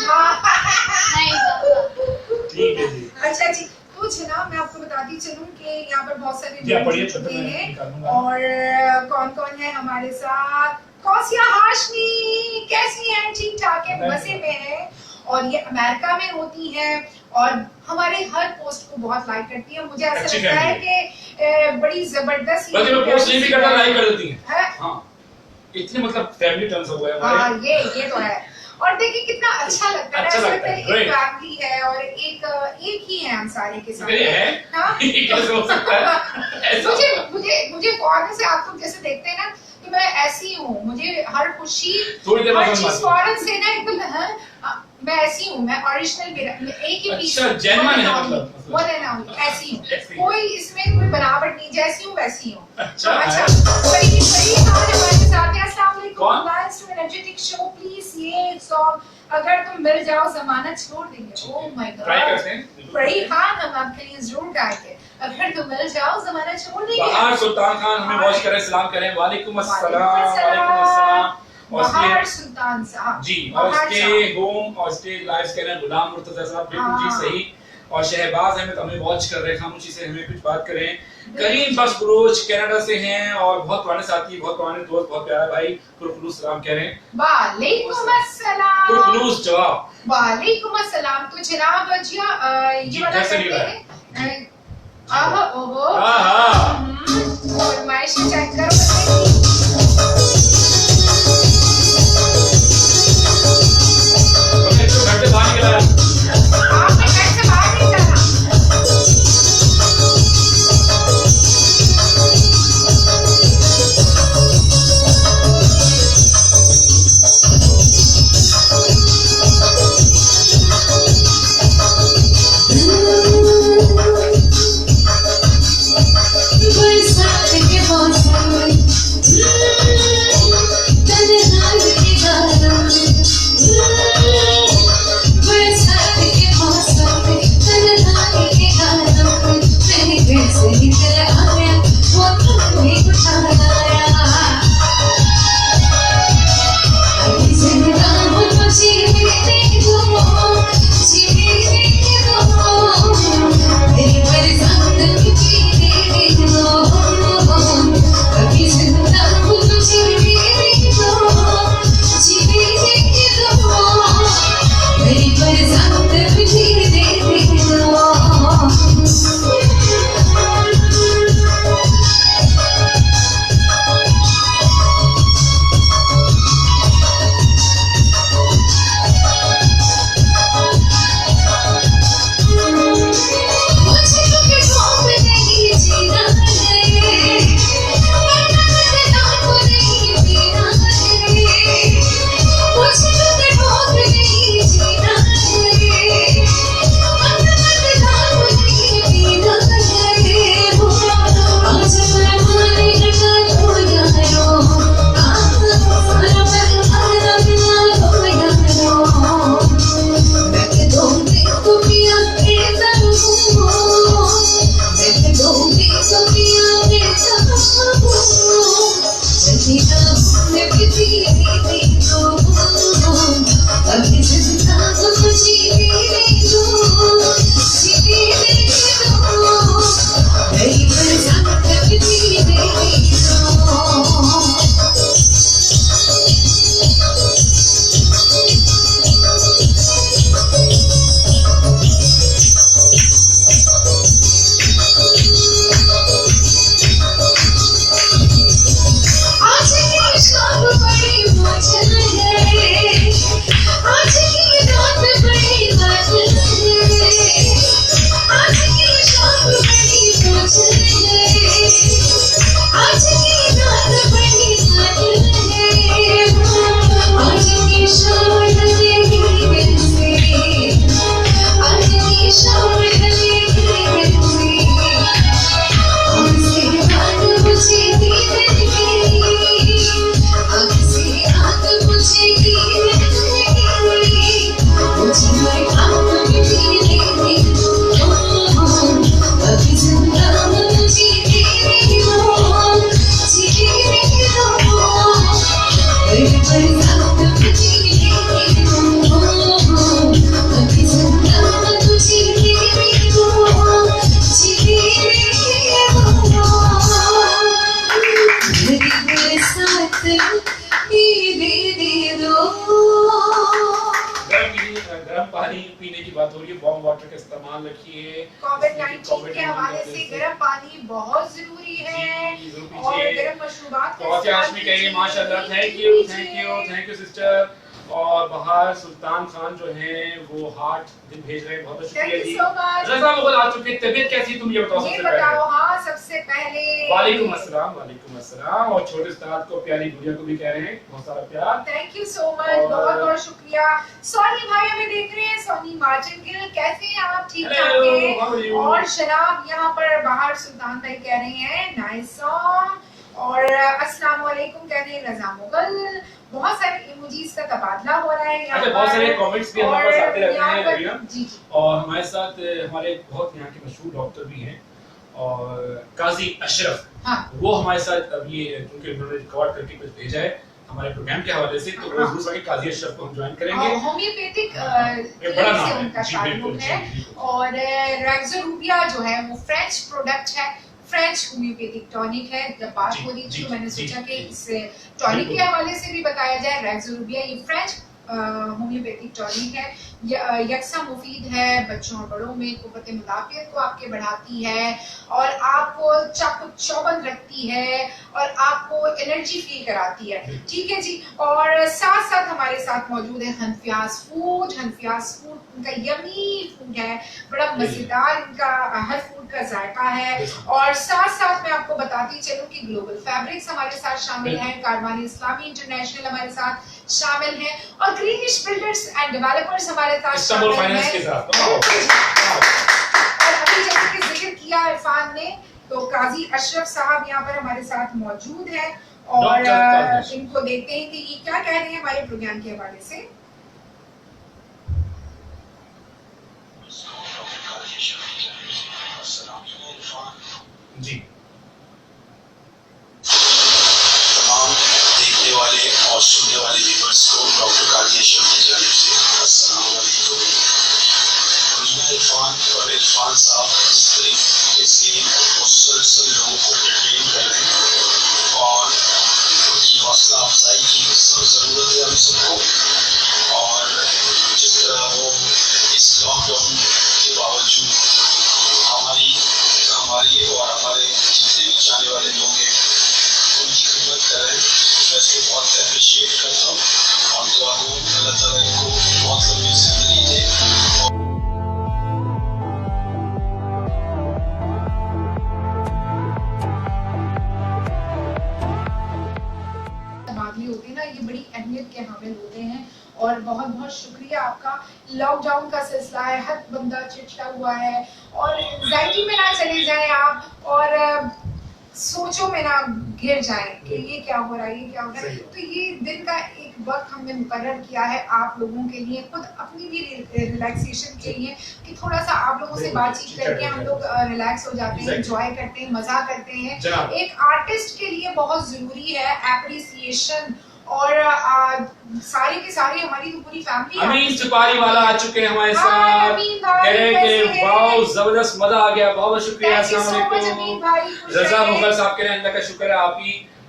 Speaker 4: बाबा
Speaker 1: ठीक है जी
Speaker 2: अच्छा जी तो जनाब मैं आपको बताती चलूं कि यहाँ पर बहुत सारे
Speaker 1: जी, आप
Speaker 2: लोग
Speaker 1: पढ़िए,
Speaker 2: जुड़ चुके
Speaker 1: छोटे में
Speaker 2: हैं
Speaker 1: निकालूंगा।
Speaker 2: और कौन कौन है हमारे साथ कौसिया हाशमी कैसी हैं ठीक ठाक है मजे में है और ये अमेरिका में होती हैं और हमारे हर पोस्ट को बहुत लाइक करती है मुझे ऐसा
Speaker 1: अच्छी
Speaker 2: लगता है कि बड़ी जबरदस्त
Speaker 1: बल्कि मैं पोस्ट नहीं भी करता लाइक कर देती हैं
Speaker 2: है
Speaker 1: हाँ इतने मतलब फैमिली टर्म्स हो गए
Speaker 2: हाँ
Speaker 1: हमारे
Speaker 2: ये तो है और देखिए कितना अच्छा लगता है
Speaker 1: अच्छा
Speaker 2: ऐसा
Speaker 1: लगता है,
Speaker 2: लगता है एक
Speaker 1: great।
Speaker 2: फैमिली है और एक ही है हम सारे के सारे
Speaker 1: ये है
Speaker 2: हाँ
Speaker 1: ये कैसे हो सकता है ऐसा
Speaker 2: मुझे फौरन से आप लोग जैसे देखते हैं ना कि मैं ऐसी हूँ मुझे हर खुशी
Speaker 1: थोड़ी देर बाद
Speaker 2: हर
Speaker 1: समझ
Speaker 2: चीज
Speaker 1: आती है।
Speaker 2: फौरन से ना एकदम हाँ, मैं ऐसी हूँ, मैं ओरिजिनल मेरा एक ही पीस।
Speaker 1: अच्छा, genuine है मतलब।
Speaker 2: वन एंड ओनली ऐसी हूँ, कोई इसमें कोई बनावट नहीं, जैसी हूँ वैसी हूँ।
Speaker 1: अच्छा
Speaker 2: बड़ी आज हमारे साथ है। अस्सलाम वालेकुम,
Speaker 1: कौन?
Speaker 2: Lives to energetic show. Please ये सॉन्ग अगर तुम मिल जाओ जमाना छोड़ देंगे। ओह माय गॉड,
Speaker 1: ट्राई करते हैं।
Speaker 2: फरीहान हम आपके लिए जरूर गाएंगे। अगर तुम मिल जाओ जमाना छोड़ देंगे।
Speaker 1: बाहर सुल्तान खान हमें वॉच करें, सलाम करें। वालेकुम अस्सलाम, वालेकुम अस्सलाम।
Speaker 2: बाहर सुल्तान साहब
Speaker 1: जी, और उसके होम और स्टेज लाइव्स कह रहे हैं गुलाम मुर्तजा साहब, बिल्कुल जी सही। और शहबाज अहमद हमें वॉच कर रहे हैं, खामोशी से हमें कुछ बात करें। करीम बसबरोच कनाडा से हैं और बहुत पुराने साथी, बहुत पुराने दोस्त, बहुत प्यारा भाई, पुरखुलूस सलाम कह रहे हैं।
Speaker 2: वालेकुम अस्सलाम।
Speaker 1: पुरखुलूस जवाब।
Speaker 2: वालेकुम अस्सलाम। तो जनाब जी ये वाला करते हैं। आहा ओहो, फरमाइश चेक करो।
Speaker 1: घर से बाहर निकला,
Speaker 2: आपने घर से बाहर नहीं जाना।
Speaker 4: बरसात के मौसम में तन्हाई के गालों में, बरसात के मौसम में तन्हाई के गालों में मैंने कैसे निकल आया वो तुमने उठाया। अभी जिंदा हूँ तो जीने दो, जीने दो, तेरी बरसात में जीने दो। अभी जिंदा हूँ तो जीने दो, जीने दो, तेरी बरसात में जीने दो। मुझे के ढोंग नहीं जीना है, वरना को नहीं पीना है। मुझे के ढोंग नहीं जीना है, वरना को नहीं पीना है। आज मैं मारे लगा हो यारो, आज मैं मारा बिना हो यारो। मैं ढोंग को पिया के तरू, मैं ढोंग को पिया के तरू। जल्दी ना बिती दो, अभी जिंदा हूँ जीने दो, जीने दो, मेरी बरसात में जीने दो। आज की शाम बड़ी मौज है, आज की रात बड़ी मौज है, आज की शाम बड़ी मौज है, आज की रात बड़ी मौज है। आज की शाम ढलेगी कैसे, आज की शाम ढलेगी कैसे, हमसे बात पूछेगी जिंदगी, हमसे बात पूछेगी जिंदगी। मुझे मैं बात जीने दो, अभी जिंदा हूँ जीने दो, जीने दो, मेरी बरसात में जीने दो। अभी जिंदा हूँ जीने दो, जीने दो, मेरी बरसात दे दो।
Speaker 1: गर्म पानी पीने की बात हो रही है, वार्म वाटर का इस्तेमाल रखिए।
Speaker 2: कोविड-19 के हवाले से गर्म पानी बहुत जरूरी है
Speaker 1: जी, जरूर
Speaker 2: और
Speaker 1: पीजिए।
Speaker 2: गर्म मशरूबात
Speaker 1: तो हाशमी कहिए माशाल्लाह, थैंक यू सिस्टर। और बाहर सुल्तान खान जो हैं वो हार्ट दिन भेज रहे हैं, बहुत बहुत शुक्रिया जी।
Speaker 2: so much.
Speaker 1: रजा मुगल आ चुके हैं, तबीयत कैसी है तुम ये बताओ
Speaker 2: ये
Speaker 1: सबसे
Speaker 2: बताओ।
Speaker 1: पहले।
Speaker 2: हाँ, सबसे पहले
Speaker 1: वालेकुम अस्सलाम, वालेकुम अस्सलाम। और छोटे उस्ताद को प्यारी गुड़िया को भी कह रहे हैं बहुत सारा प्यार।
Speaker 2: थैंक यू सो मच, बहुत बहुत शुक्रिया। सोनी भाई हमें देख रहे हैं, सोनी मार्टिनगिल, कैसे हैं आप? ठीक ठाक
Speaker 1: Hello, how are
Speaker 2: हैं?
Speaker 1: you?
Speaker 2: और शराब यहाँ पर बाहर सुल्तान भाई कह रहे हैं नाइस सॉन्ग, और अस्सलाम वालेकुम कह रहे हैं रजा मुगल। बहुत सारे इमोजीज का तबादला हो रहा है यहाँ
Speaker 1: अच्छा, बहुत सारे
Speaker 2: पर।
Speaker 1: कमेंट्स भी हमारे पास आते रहते
Speaker 2: यहाँ
Speaker 1: हैं
Speaker 2: पर-
Speaker 1: मरियम।
Speaker 2: जी जी।
Speaker 1: और हमारे साथ हमारे बहुत यहाँ के मशहूर डॉक्टर भी हैं, और काजी अशरफ,
Speaker 2: हाँ।
Speaker 1: वो हमारे साथ अब ये क्योंकि उन्होंने रिकॉर्ड करके कुछ भेजा है हमारे प्रोग्राम के हवाले से, तो वो जरूर काजी अशरफ को हम ज्वाइन करेंगे।
Speaker 2: होम्योपैथिक
Speaker 1: ये बड़ा नाम
Speaker 2: से
Speaker 1: है।
Speaker 2: उनका
Speaker 1: जी, बिल्कुल,
Speaker 2: ताल्लुक है।
Speaker 1: जी, बिल्कुल।
Speaker 2: और रेक्सोरूबिया जो है वो फ्रेंच प्रोडक्ट है, फ्रेंच होम्योपैथिक टॉनिक है। जब बात
Speaker 1: जी,
Speaker 2: हो रही थी
Speaker 1: जी,
Speaker 2: तो मैंने
Speaker 1: जी,
Speaker 2: सोचा कि
Speaker 1: जी।
Speaker 2: इस टॉनिक
Speaker 1: बिल्कुल।
Speaker 2: के हवाले से भी बताया जाए। रेक्सोरूबिया ये फ्रेंच होम्योपैथिक टॉनिक है, यकसा मुफीद है बच्चों और बड़ों में, कुव्वत मुदाफियत को आपके बढ़ाती है, और आपको चौबंद रखती है, और आपको एनर्जी फील कराती है। ठीक है जी। और साथ साथ हमारे साथ मौजूद है हनफियाज फूड। हनफियाज फूड उनका यमी फूड है, बड़ा मजेदार इनका हर फूड का जायका है। और साथ साथ मैं आपको बताती चलूं कि ग्लोबल फैब्रिक्स हमारे साथ शामिल हैं, कारवान इस्लामी इंटरनेशनल हमारे साथ शामिल हैं, और ग्रीनिश बिल्डर्स एंड डेवलपर्स हमारे साथ
Speaker 1: इस्तांबुल
Speaker 2: शामिल
Speaker 1: फाइनेंस
Speaker 2: हैं।
Speaker 1: के साथ।
Speaker 2: बिल्कुल जी। और अभी जैसे कि जिक्र किया इरफान ने, तो काजी अशरफ साहब यहाँ पर हमारे साथ मौजूद हैं, और
Speaker 1: डॉक्टर काजी अशरफ।
Speaker 2: इनको देखते हैं कि ये क्या कह रहे हैं हमारे प्रोग्राम के हवाले से।
Speaker 1: जी,
Speaker 5: तमाम देखने वाले और सुनने वाले व्यूअर्स को डॉक्टर काजी अशरफ की जानिब से अस्सलाम वालेकुम। मैं इरफान और इरफान साहब जिस तरीके से मुसलसल लोगों को एंटरटेन कर रहे हैं और उनकी हौसला अफजाई की ज़रूरत है हम सबको। और जिस तरह वो इस लॉकडाउन के बावजूद हमारी और हमारे जितने भी चाहने वाले लोग हैं उनकी खिदमत कर रहे हैं, मैं इसको बहुत अप्रिशिएट करता हूँ और दुआ दूँ अल्लाह ताला इनको बहुत लंबी ज़िंदगी दे।
Speaker 2: तबादले होते हैं ना, ये बड़ी अहमियत के हामिल होते हैं, और बहुत बहुत शुक्रिया आपका। लॉकडाउन का सिलसिला है, हर बंदा चिड़चिड़ा हुआ है, और एंजाइटी में ना चले जाएं आप, और सोचों में ना घिर जाएं कि ये क्या हो रहा है, ये क्या हो रहा है। तो ये दिन का एक वक्त हमने मुकर्रर किया है आप लोगों के लिए, खुद अपनी भी रिलैक्सेशन के लिए, कि थोड़ा सा आप लोगों से बातचीत करके हम लोग रिलैक्स हो जाते हैं, एंजॉय करते हैं, मजा करते हैं।
Speaker 1: जनाब।
Speaker 2: एक आर्टिस्ट के लिए बहुत जरूरी है एप्रिसिएशन, और सारी की सारी हमारी तो पूरी फैमिली
Speaker 1: अमीन सुपारी वाला आ चुके हैं हमारे
Speaker 2: हाय,
Speaker 1: साथ,
Speaker 2: अमीन भाई,
Speaker 1: कह रहे हैं
Speaker 2: कैसे
Speaker 1: कि
Speaker 2: हैं?
Speaker 1: वाओ जबरदस्त मजा आ गया, बहुत बहुत शुक्रिया।
Speaker 2: Thank you so
Speaker 1: अस्सलाम
Speaker 2: much, अमीन भाई, खुश
Speaker 1: वालेकुम। रजा
Speaker 2: रहिए।
Speaker 1: मुगल साहब कह रहे हैं अल्लाह का शुक्र है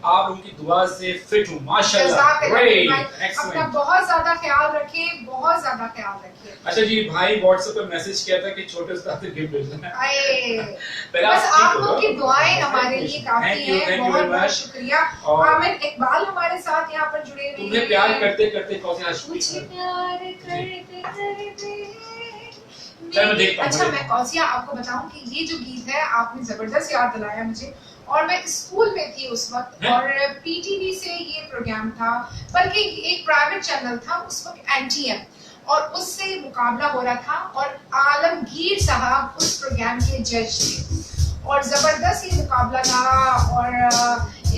Speaker 1: आप उनकी दुआ से फिट हूँ माशाल्लाह।
Speaker 2: जज़ाकल्लाह
Speaker 1: ग्रेट,
Speaker 2: भाई, अपना
Speaker 1: एक्सीलेंट।
Speaker 2: बहुत ज्यादा ख्याल रखें, बहुत ज्यादा ख्याल रखिए।
Speaker 1: अच्छा जी, भाई व्हाट्सएप पे मैसेज किया था कि छोटे उस्ताद से गिफ्ट भेजना है।
Speaker 2: आए,
Speaker 1: पहले
Speaker 2: बस
Speaker 1: ठीक
Speaker 2: आप
Speaker 1: हो
Speaker 2: लोगों
Speaker 1: जाओ।
Speaker 2: की दुआएं हमारे लिए काफी
Speaker 1: Thank you,
Speaker 2: हैं।
Speaker 1: thank you
Speaker 2: बहुत
Speaker 1: very
Speaker 2: बहुत
Speaker 1: much।
Speaker 2: शुक्रिया।
Speaker 1: और
Speaker 2: आमिर इकबाल हमारे साथ यहाँ पर जुड़े हुए
Speaker 1: तुम्हें प्यार करते करते कौन सा
Speaker 2: मुझे प्यार करते करते
Speaker 1: चल मैं देखता हूँ,
Speaker 2: अच्छा,
Speaker 1: मैं
Speaker 2: मैं कौसिया आपको बताऊं कि ये जो गीत है आपने जबरदस्त याद दिलाया मुझे, और मैं स्कूल में थी उस वक्त,
Speaker 1: हैं?
Speaker 2: और पीटीवी से ये प्रोग्राम था, बल्कि एक प्राइवेट चैनल था उस वक्त, एनटीएम, और उससे मुकाबला हो रहा था, और आलमगीर साहब उस प्रोग्राम के जज थे, और जबरदस्त ये मुकाबला था। और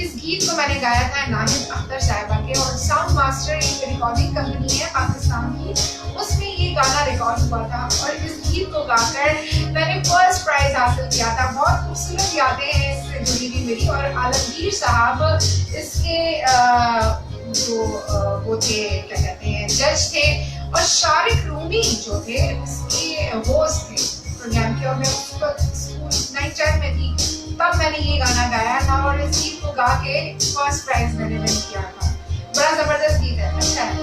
Speaker 2: इस गीत को मैंने गाया था नाहिद अख्तर साहिबा के, और साउंड मास्टर एक रिकॉर्डिंग कंपनी है पाकिस्तान की, उसमें ये गाना रिकॉर्ड हुआ था, और इस गीत को गाकर मैंने फर्स्ट प्राइज हासिल किया था। बहुत खूबसूरत यादें हैं इससे जुड़ी हुई मेरी। और आलमगीर साहब इसके जो वो थे, क्या कहते हैं, जज थे, और शारिक रूमी जो थे इसके होस्ट थे प्रोग्राम के। और मैं उस वक्त स्कूल 9th में थी, तब मैंने ये गाना गाया था, और इस गीत को गा के फर्स्ट प्राइज मैंने विन किया था। बड़ा जबरदस्त गीत है, अच्छा है।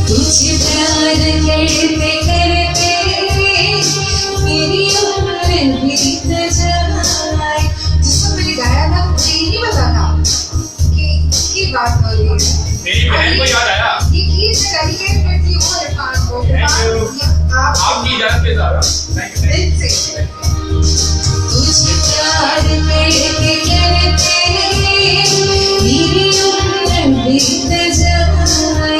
Speaker 4: तुझे प्यार करते करते मेरी उम्र भी
Speaker 1: को याद आया।
Speaker 2: ये गीत डेडिकेट करती हूँ इरफान को।
Speaker 1: Thank you। आपकी इजाजत के साथ। Thank you।
Speaker 2: दिल से।
Speaker 4: तुझे प्यार करके करते मेरी उम्र बीत जाए,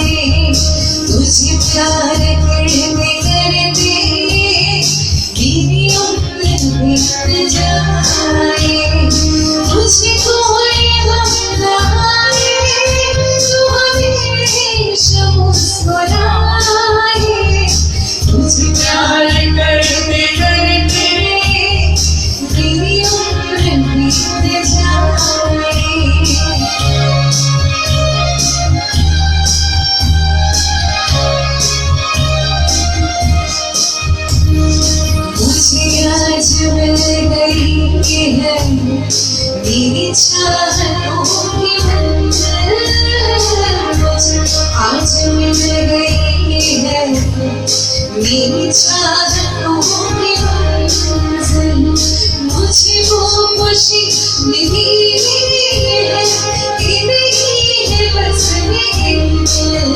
Speaker 4: तुझे प्यार करके करते मेरी उम्र बीत जाए, मुझे कोई गम ना आए, तू हमेशा मुस्कुराए, तुझे प्यार करते करते मेरी उम्र बीत जाए। मुझे आज मिल गई है मेरी चाहतों की मंजिल, मुझे आज मिल गई है मेरी चाहतों की मंजिल, मुझे वो खुशी मिली है कि नहीं है बस मेरे दिल,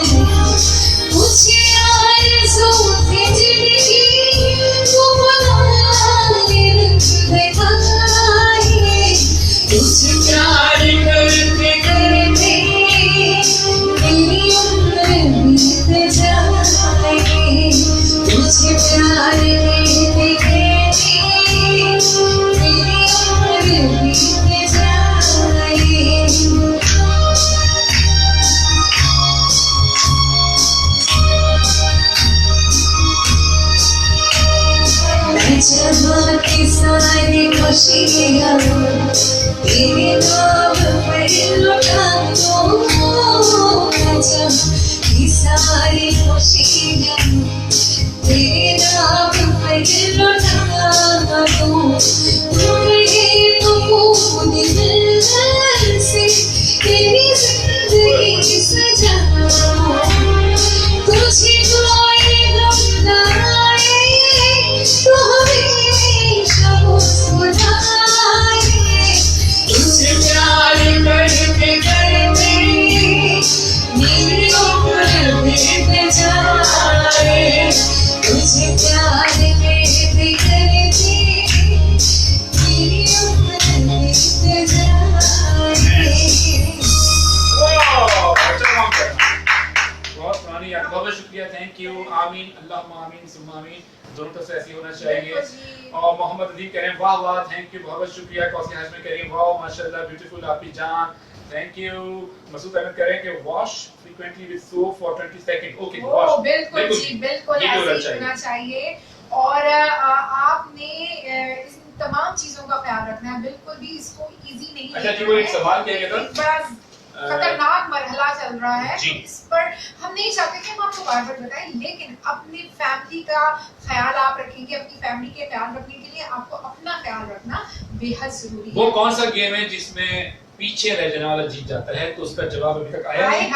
Speaker 4: मुझे आरज़ू थी जिंदगी वो बनाने दिखाए, तुझे प्यार करते करते मेरी उम्र बीत जाए, तुझे प्यार करते करते मेरी उम्र बीत जाए। मैं जहाँ की सारी खुशियाँ तेरे नाम पर लुटा दूँ, मैं जहाँ की सारी खुशियाँ तेरे नाम पर लुटा दूँ, तुम्हें तो खून दिल से तेरी जिंदगी सजाऊँ, तुझे कोई गम ना आए, तू हमेशा मुस्कुराए, तुझे प्यार करते करते मेरी उम्र बीत जाए, तुझे प्यार करते करते मेरी उम्र बीत जाए।
Speaker 1: बहुत पुरानी याद, बहुत शुक्रिया। Thank you. आमीन, अल्लाहुम्मा आमीन, सुम्मा आमीन। दोनों तरफ से ऐसी होना चाहिए। और मोहम्मद अदीब कह रहे हैं वाह वाह, थैंक यू, बहुत शुक्रिया। कौसी हाशमी कह रही है वाह माशाल्लाह, ब्यूटीफुल आपकी जान, थैंक यू। मसूद अहमद कह रहे हैं कि wash frequently with soap for 20 second. Okay, wash
Speaker 2: बिल्कुल जी, बिल्कुल ऐसे ही होना चाहिए। और आपने इस तमाम चीजों का ख्याल रखना है, बिल्कुल भी इसको इजी नहीं
Speaker 1: अच्छा जी, वो एक सवाल किया गया था।
Speaker 2: बड़ा खतरनाक मरहला चल रहा है,
Speaker 1: जी।
Speaker 2: इस पर हम नहीं चाहते कि हम आपको बार बार बताएं, लेकिन अपनी फैमिली का ख्याल आप रखेंगे, अपनी फैमिली के ख्याल रखने के लिए आपको अपना ख्याल रखना बेहद जरूरी है।
Speaker 1: वो कौन सा गेम है जिसमें पीछे रह जाने वाला जीत जाता है? तो उसका जवाब अभी तक आया नहीं।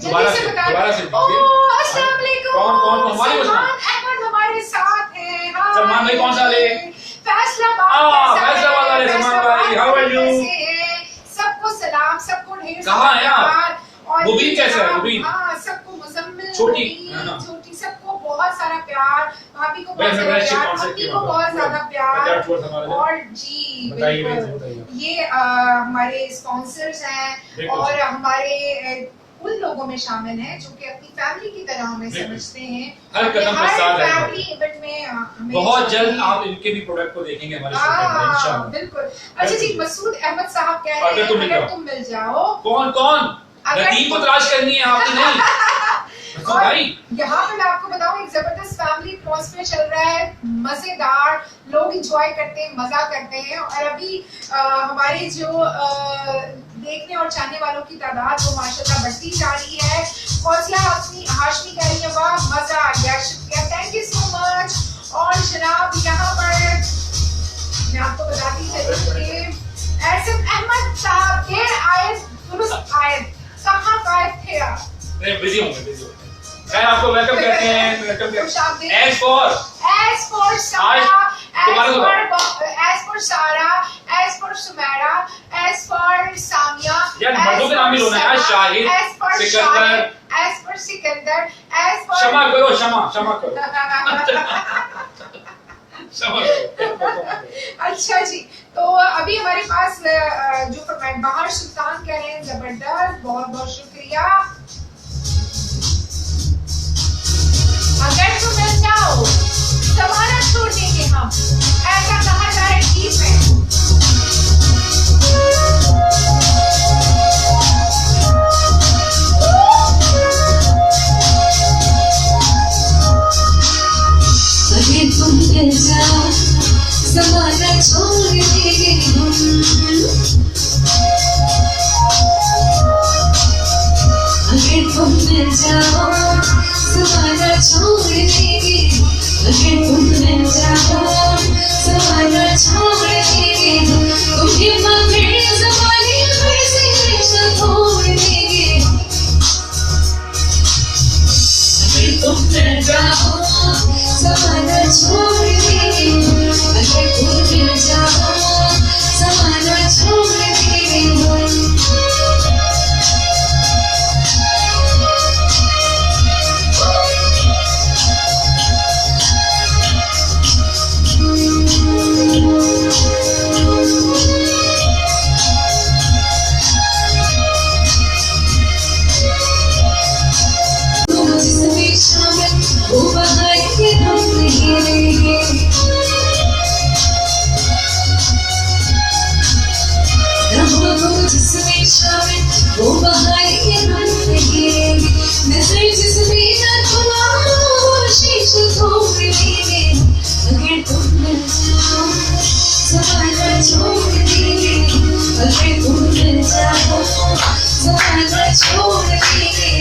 Speaker 2: दोबारा से
Speaker 1: दोबारा से
Speaker 2: दीजिए। अस्सलाम वालेकुम।
Speaker 1: कौन हमारे
Speaker 2: सलमान अहमद हमारे साथ हैं।
Speaker 1: सलमान भाई कौन सा ले?
Speaker 2: फैसलाबाद
Speaker 1: वाले सलमान भाई, हाउ आर यू?
Speaker 2: सबको सलाम, सबको ढेर
Speaker 1: कहाँ है आप?
Speaker 2: प्यार। और
Speaker 1: मुबीन कैसा है? मुबीन?
Speaker 2: हाँ, सबको मुजम्मिल,
Speaker 1: छोटी,
Speaker 2: मुबीन,
Speaker 1: हाँ।
Speaker 2: छोटी, सबको बहुत सारा प्यार, भाभी को बहुत
Speaker 1: वैसे
Speaker 2: सारा
Speaker 1: वैसे
Speaker 2: प्यार,
Speaker 1: कौन से
Speaker 2: मम्मी
Speaker 1: की
Speaker 2: को
Speaker 1: बात?
Speaker 2: बहुत ज्यादा प्यार। और जी
Speaker 1: बताइए,
Speaker 2: बिल्कुल,
Speaker 1: बताइए।
Speaker 2: ये हमारे स्पॉन्सर्स हैं
Speaker 1: बिल्कुल।
Speaker 2: और हमारे उन लोगों में शामिल हैं जो कि अपनी फैमिली की तरह हमें
Speaker 1: बिल्कुल।
Speaker 2: समझते हैं।
Speaker 1: हर कदम पर साथ हैं।
Speaker 2: फैमिली इवेंट में हमें
Speaker 1: बहुत जल्द आप इनके भी प्रोडक्ट को देखेंगे हमारे शो में इंशाल्लाह।
Speaker 2: बिल्कुल। अच्छा जी, मसूद अहमद साहब कह रहे
Speaker 1: अगर
Speaker 2: हैं
Speaker 1: तुम मिल
Speaker 2: अगर
Speaker 1: जाओ।
Speaker 2: तुम मिल जाओ।
Speaker 1: कौन नदीम को तलाश करनी है आपने नहीं? मसूद भाई,
Speaker 2: यहाँ पे मैं आपको बताऊं, एक जबरदस्त फैमिली एटमॉस्फेयर चल रहा है, मजेदार, लोग एंजॉय करते हैं, मजा करते हैं। और अभी हमारे जो देखने और चाहने वालों की तादाद वो माशाल्लाह बढ़ती जा रही है। फौजिया हाशमी कह रही है वाह मजा आ गया, शुक्रिया, थैंक यू सो मच। और जनाब यहाँ पर मैं आपको बताती चलूं कि एसएम अहमद साहब के आयत दुरुस्त आयत कहाँ गायब थे आप?
Speaker 1: नहीं, बिजी होंगे। खैर, आपको वेलकम करते हैं। As for
Speaker 2: Sarah, as for Sumaira, as for Samia,
Speaker 1: यार मर्दों के नाम भी रोना है। Shahid, Sikandar,
Speaker 2: as per Sikandar, as per
Speaker 1: क्षमा करो, क्षमा करो, क्षमा करो।
Speaker 2: अच्छा जी, तो अभी हमारे पास जो फरमाइश बाहर सुल्तान कह रहे हैं, जबरदस्त, बहुत बहुत शुक्रिया। अगर तुम मिल जाओ जमाना छोड़ देंगे हम, ऐसा कहा जाए ठीक है।
Speaker 4: अगर तुम मिल जाओ ज़माना छोड़ देंगे हम, अगर तुम मिल जाओ ज़माना छोड़ देंगे, अगर तुम मिल जाओ ज़माना छोड़ देंगे, तुम्हें मगर ज़माने में से रिश्ता तोड़ देंगे। अगर तुम मिल जाओ ज़माना छोड़ देंगे, अगर तुम मिल जाओ ज़माना छोड़ देंगे। जिसमें शामिल वो बहार के हम नहीं रहेंगे, जिसमें शामिल वो बहार के हम नहीं रहेंगे, नजर जिसमें न तुम्हारा वो शीश तोड़ देंगे। अगर तुम मिल जाओ ज़माना छोड़ देंगे, अगर तुम मिल जाओ ज़माना छोड़ देंगे।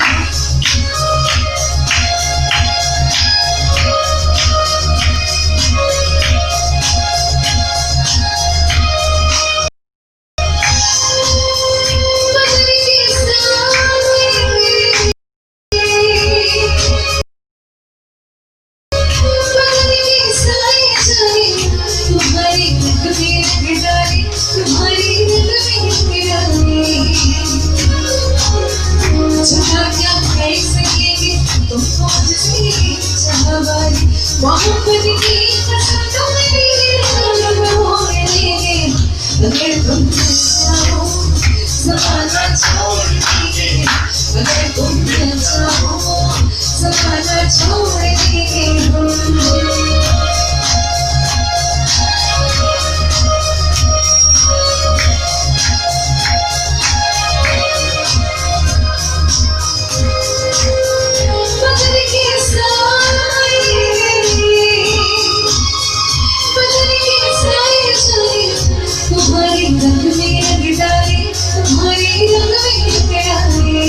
Speaker 4: तुम्हारी रंग में रंग डाले, तुम्हारी रंग में रंग डाले, जहाँ क्या कर सकेंगे तुमको जिसकी चाहवारी, मोहब्बत की कसम तुम्हारी रंग मोड़ लेंगे। अगर तुम मिल जाओ ज़माना छोड़ देंगे, अगर तुम मिल जाओ ज़माना छोड़ देंगे। तुम्हारी रंग में रंग डाले, तुम्हारी रंग में रंग डाले,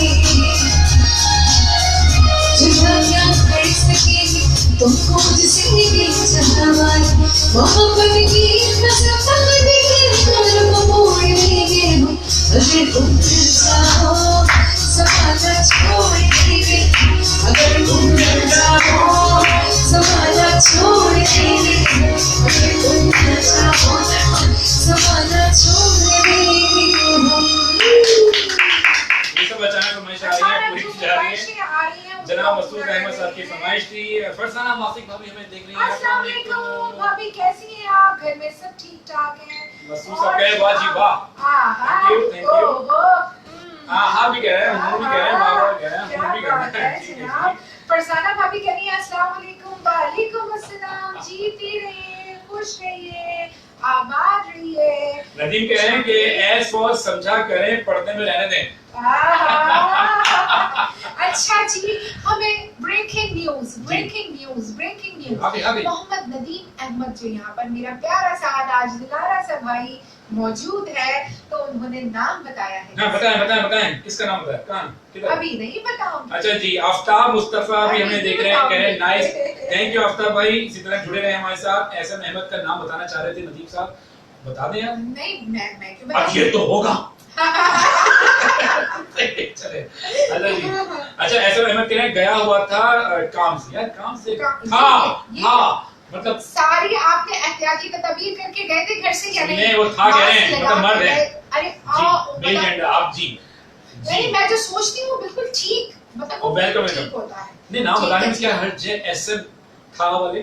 Speaker 4: जहाँ क्या कर सकेंगे तुमको जिसकी चाहवारी, मोहब्बत की कसम तुम्हारी रंग मोड़ लेंगे। अगर तुम मिल जाओ ज़माना छोड़ देंगे, अगर तुम मिल जाओ ज़माना छोड़ देंगे, अगर तुम मिल जाओ ज़माना छोड़ देंगे।
Speaker 1: ये सब अचानक फरमाइश आ रही है, पूरी की जा रही है। जनाब मसूद अहमद साहब की फरमाइश थी। फरसाना मासिक भाभी हमें देख रही है।
Speaker 2: अस्सलाम वालेकुम भाभी, कैसी हैं आप? घर में सब ठीक ठाक हैं?
Speaker 1: मसूद साहब कह रहे हैं वाह जी वाह। Thank you, thank you. हाँ भी कह रहे हैं, हम भी कह रहे हैं, बार कह रहे हैं, हम भी कह रहे हैं। ठीक है जी।
Speaker 2: फरसाना भाभी कह रही है अस्सलाम वालेकुम। वालेकुम अस्सलाम। जीती रहिए, खुश रहिए, आबाद रहिए।
Speaker 1: नदीम कह रहे हैं कि ऐस फॉर समझा करें, पर्दे में रहने दें।
Speaker 2: अच्छा जी, हमें ब्रेकिंग न्यूज मोहम्मद नदीम अहमद जो यहाँ पर मेरा प्यारा सा आज दिलारा सा भाई मौजूद है, तो उन्होंने नाम बताया है।
Speaker 1: हाँ बताएं किसका नाम बताया? कहाँ? किधर?
Speaker 2: अभी नहीं बताऊंगी।
Speaker 1: अच्छा जी, आफ्ताब मुस्तफा भी हमें देख रहे हैं, कह रहे हैं नाइस, थैंक यू आफ्ताब भाई, इसी तरह जुड़े रहे हमारे साथ। एहसन अहमद का नाम बताना चाह रहे थे नदीम साहब, बता दें यार।
Speaker 2: नहीं मैं क्यों
Speaker 1: अब ये तो होगा। चले अच्छा जी। अच्छा एहसन अहमद कह रहे हैं गया हुआ था काम से, यार काम से हाँ मतलब
Speaker 2: सारी आपने एहतियाती तदबीर करके गए थे घर से या नहीं?
Speaker 1: वो था कह रहे हैं, मतलब मर्द है।
Speaker 2: अरे
Speaker 1: आप जी
Speaker 2: नहीं, मैं जो सोचती हूँ बिल्कुल ठीक मतलब
Speaker 1: और वेलकम
Speaker 2: ठीक होता है।
Speaker 1: नहीं नाम बताने में क्या हर्ज है, एसएम खा वाले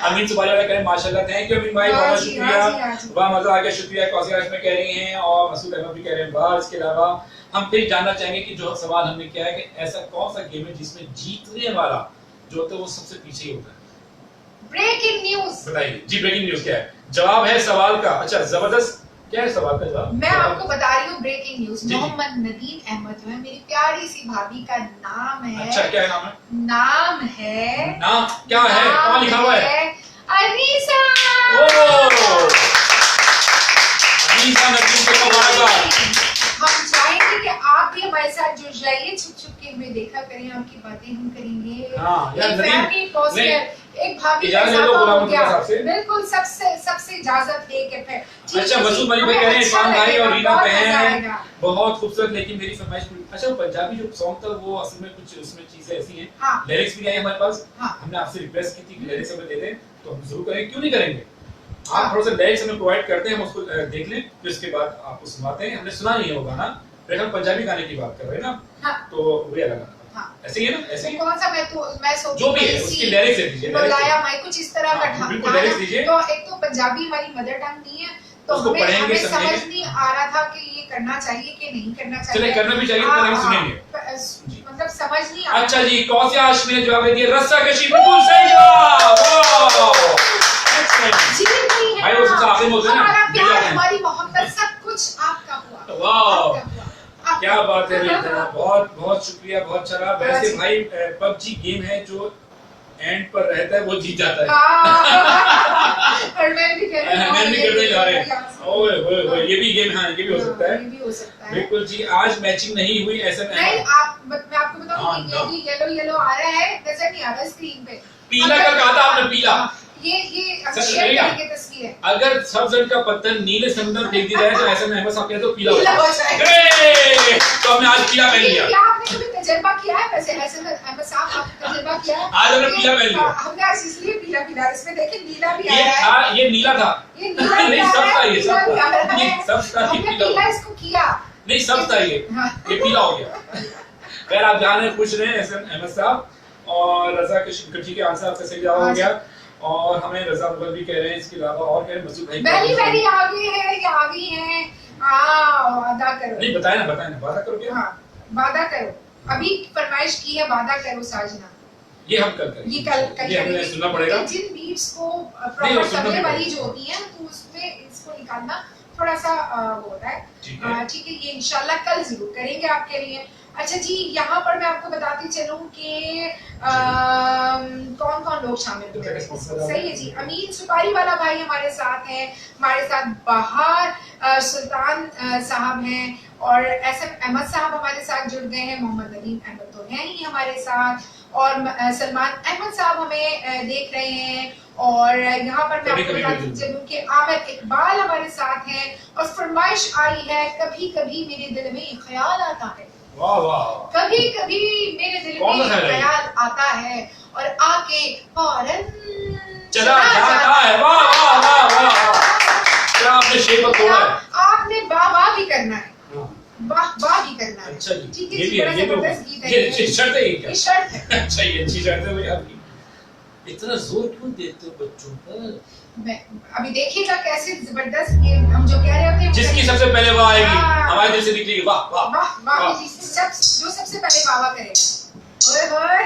Speaker 1: अमीन सुबारी वाले करें माशाल्लाह, थैंक यू अमीन भाई, बहुत शुक्रिया, वाह मजा आ गया, शुक्रिया। कौसिया इसमें कह रही हैं और मसूद अहमद भी कह रहे हैं वाह। इसके अलावा हम फिर जानना चाहेंगे कि जो सवाल हमने किया है कि ऐसा कौन सा गेम है जिसमें जीतने वाला जो होता है वो सबसे पीछे ही होता है।
Speaker 2: ब्रेकिंग न्यूज
Speaker 1: बताइए जी, ब्रेकिंग न्यूज क्या है? जवाब है सवाल का। अच्छा जबरदस्त, क्या है सवाल का जवाब?
Speaker 2: मैं आपको बता रही हूँ ब्रेकिंग न्यूज। मोहम्मद नदीम अहमद जो है मेरी प्यारी सी भाभी का नाम है।
Speaker 1: अच्छा क्या है नाम है?
Speaker 2: नाम है,
Speaker 1: नाम क्या है, कहाँ लिखा हुआ है?
Speaker 2: अनीसा।
Speaker 1: ओह अनीसा नदीम को मुबारकबाद।
Speaker 2: हम चाहेंगे कि आप भी हमारे साथ जुड़ जाइए, छुप छुप के हमें देखा करें, आपकी बातें हम करेंगे।
Speaker 1: हाँ, यार नदीम,
Speaker 2: एक भाभी
Speaker 1: इजाजत दे दो गुलाम मुस्तफा साहब से।
Speaker 2: बिल्कुल, सबसे इजाजत है कि फिर
Speaker 1: अच्छा मसूद मलिक भाई कह रहे हैं इरफान भाई और रीना बहन बहुत खूबसूरत, लेकिन मेरी फरमाइश पूरी। अच्छा पंजाबी जो सॉन्ग था वो असल में कुछ उसमें चीजें ऐसी हैं,
Speaker 2: हाँ।
Speaker 1: लिरिक्स भी आई हमारे पास,
Speaker 2: हाँ।
Speaker 1: हमने आपसे रिक्वेस्ट की थी कि लिरिक्स हमें दे दें, तो हम जरूर करेंगे, क्यों नहीं करेंगे। आप थोड़ा सा लिरिक्स हमें प्रोवाइड करते हैं, हम उसको देख लें, फिर उसके बाद आपको सुनाते हैं। हमने सुना नहीं है वो गाना, फिर हम पंजाबी गाने की बात कर रहे हैं ना,
Speaker 2: हाँ।
Speaker 1: तो वही अलग गाना, ऐसे ही है ना, ऐसे ही
Speaker 2: कौन सा मैं सोच
Speaker 1: जो भी है उसकी लिरिक्स दे दीजिए,
Speaker 2: बुलाया मैं कुछ इस तरह का ढंग
Speaker 1: बिल्कुल लिरिक्स दीजिए।
Speaker 2: तो एक तो पंजाबी हमारी मदर टंग नहीं है, तो
Speaker 1: उसको
Speaker 2: हमें
Speaker 1: पढ़ेंगे,
Speaker 2: समझ
Speaker 1: समझेंगे।
Speaker 2: नहीं आ रहा था कि ये करना चाहिए कि नहीं करना चाहिए।
Speaker 1: चलिए करना भी चाहिए, पर हम सुनेंगे।
Speaker 2: मतलब समझ नहीं आ रहा।
Speaker 1: अच्छा जी, कौसिया ने जवाब दे दिया रस्सा कशी, बिल्कुल सही जवाब।
Speaker 2: जी नहीं है
Speaker 1: भाई वो सबसे आखिर में होते हैं ना,
Speaker 2: हमारा प्यार,
Speaker 1: बिल्कुल।
Speaker 2: हमारी मोहब्बत सब कुछ आपका हुआ।
Speaker 1: वाह क्या बात है बेटा, बहुत बहुत शुक्रिया, बहुत अच्छा रहा। वैसे भाई पबजी गेम है जो एंड पर रहता है वो जीत जाता है।
Speaker 2: और मैं भी
Speaker 1: करने जा रहे हैं, ओए ओए ओए, ये भी गेम, हाँ ये भी हो सकता है,
Speaker 2: ये भी हो सकता है।
Speaker 1: बिल्कुल जी। आज मैचिंग नहीं हुई ऐसे में
Speaker 2: नहीं, मैं आपको बताऊं कि ये येलो आ रहा है, नजर नहीं आ रहा स्क्रीन पे।
Speaker 1: पीला का कहा था आपने, पीला।
Speaker 2: ये शेयर करेंगे तस्वीर है।
Speaker 1: अगर सब्ज का पत्थर नीले समुद्र फेंक दिया जाए तो ऐसे में अहमद साहब कहते हो पीला हो
Speaker 2: जाए।
Speaker 1: तो हमने आज पीला पहन लिया।
Speaker 2: क्या आपने कभी तजुर्बा किया है? वैसे ऐसे में अहमद साहब आपने तजुर्बा किया है?
Speaker 1: आज हमने पीला पहन लिया।
Speaker 2: हमने आज इसलिए पीला, इसमें देखिए नीला भी
Speaker 1: ये
Speaker 2: आया है।
Speaker 1: था, ये नीला था,
Speaker 2: ये नीला भी
Speaker 1: नहीं सब था, ये सब था,
Speaker 2: हमने
Speaker 1: ये सब था, ये
Speaker 2: पीला इसको किया।
Speaker 1: नहीं सब था, ये पीला हो गया। खैर आप जाने खुश रहे अहमद साहब, और रजा कशी के आंसर आपका सही जवाब हो गया। और हमें रजा मुगल भी कह रहे हैं, इसके अलावा और कह रहे हैं मसूद भाई
Speaker 2: वेरी आगे है, ये आगे है। वादा करो।
Speaker 1: नहीं बताए ना वादा करो क्या?
Speaker 2: हाँ वादा करो, अभी फरमाइश की है, वादा करो साजना।
Speaker 1: ये हम कल करेंगे,
Speaker 2: ये कल
Speaker 1: हमें सुनना पड़ेगा।
Speaker 2: जिन बीट्स को प्रॉपर तबले वाली जो होती है तो उसमें इसको निकालना थोड़ा सा वो होता है। ठीक है, ये इंशाल्लाह कल जरूर करेंगे आपके लिए। अच्छा जी, यहाँ पर मैं आपको बताती चलूं कि कौन कौन लोग शामिल हुए। सही है जी, अमीन सुपारी वाला भाई हमारे साथ है, हमारे साथ बहार सुल्तान साहब हैं, और एसएम अहमद साहब हमारे साथ जुड़ गए हैं। मोहम्मद नदीम अहमद तो हैं ही हमारे साथ, और सलमान अहमद साहब हमें देख रहे हैं। और यहाँ पर मैं आपको बताती चलूं कि आमिर इकबाल हमारे साथ हैं, और फरमाइश आई है कभी कभी मेरे दिल में ख्याल आता है।
Speaker 1: वाह वाह, कभी
Speaker 2: कभी मेरे दिल में ख्याल आता है और आके फौरन
Speaker 1: चला जाता है। वाह वाह वाह वाह, क्या आपने शेर को तोड़ा है।
Speaker 2: आपने वाह वाह भी करना है, वाह वाह भी करना है।
Speaker 1: अच्छा जी,
Speaker 2: ठीक है,
Speaker 1: ये भी है,
Speaker 2: जबरदस्त गीत है,
Speaker 1: ये शर्त है, ये
Speaker 2: शर्त है।
Speaker 1: अच्छा ये अच्छी शर्त है भाई आपकी। इतना जोर क्यों देते हो बच्चों पर?
Speaker 2: अभी देखिएगा कैसे जबरदस्त ये हम जो कह रहे होते हैं,
Speaker 1: जिसकी सबसे पहले वाह आएगी हमारे दिल से निकलेगी वाह वाह
Speaker 2: वाह वाह, जो सबसे पहले वाह वाह करेगा। ओए होए,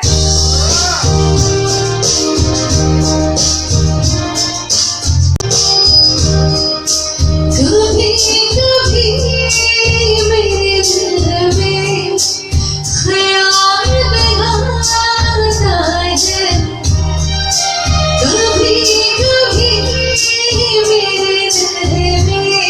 Speaker 4: कभी कभी मेरे दिल में ख्याल आता है, कभी कभी मेरे दिल में ख्याल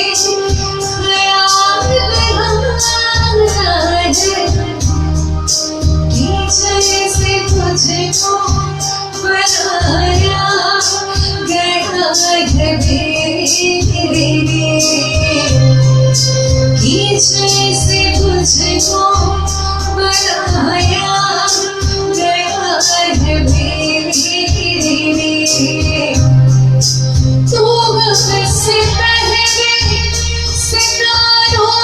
Speaker 4: आता है, कि जैसे तुझको बनाया गया है मेरे लिए, कि जैसे तुझको बनाया गया है मेरे लिए, तू हमसे पहले सितारों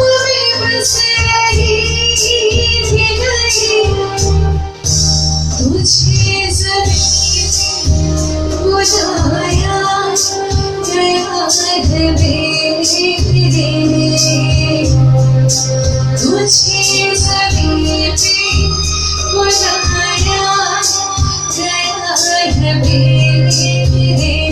Speaker 4: में बस रही कभी कभी कभी मेरे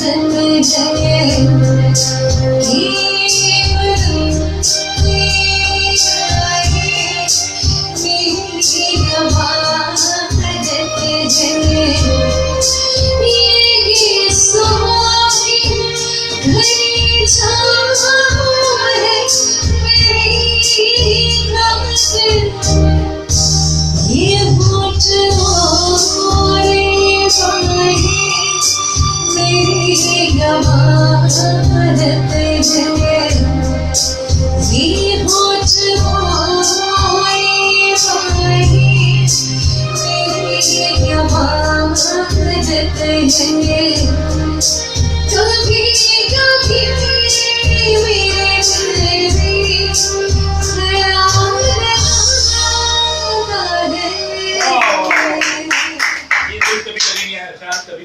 Speaker 4: दिल में ख्याल तुम्हारा जन्म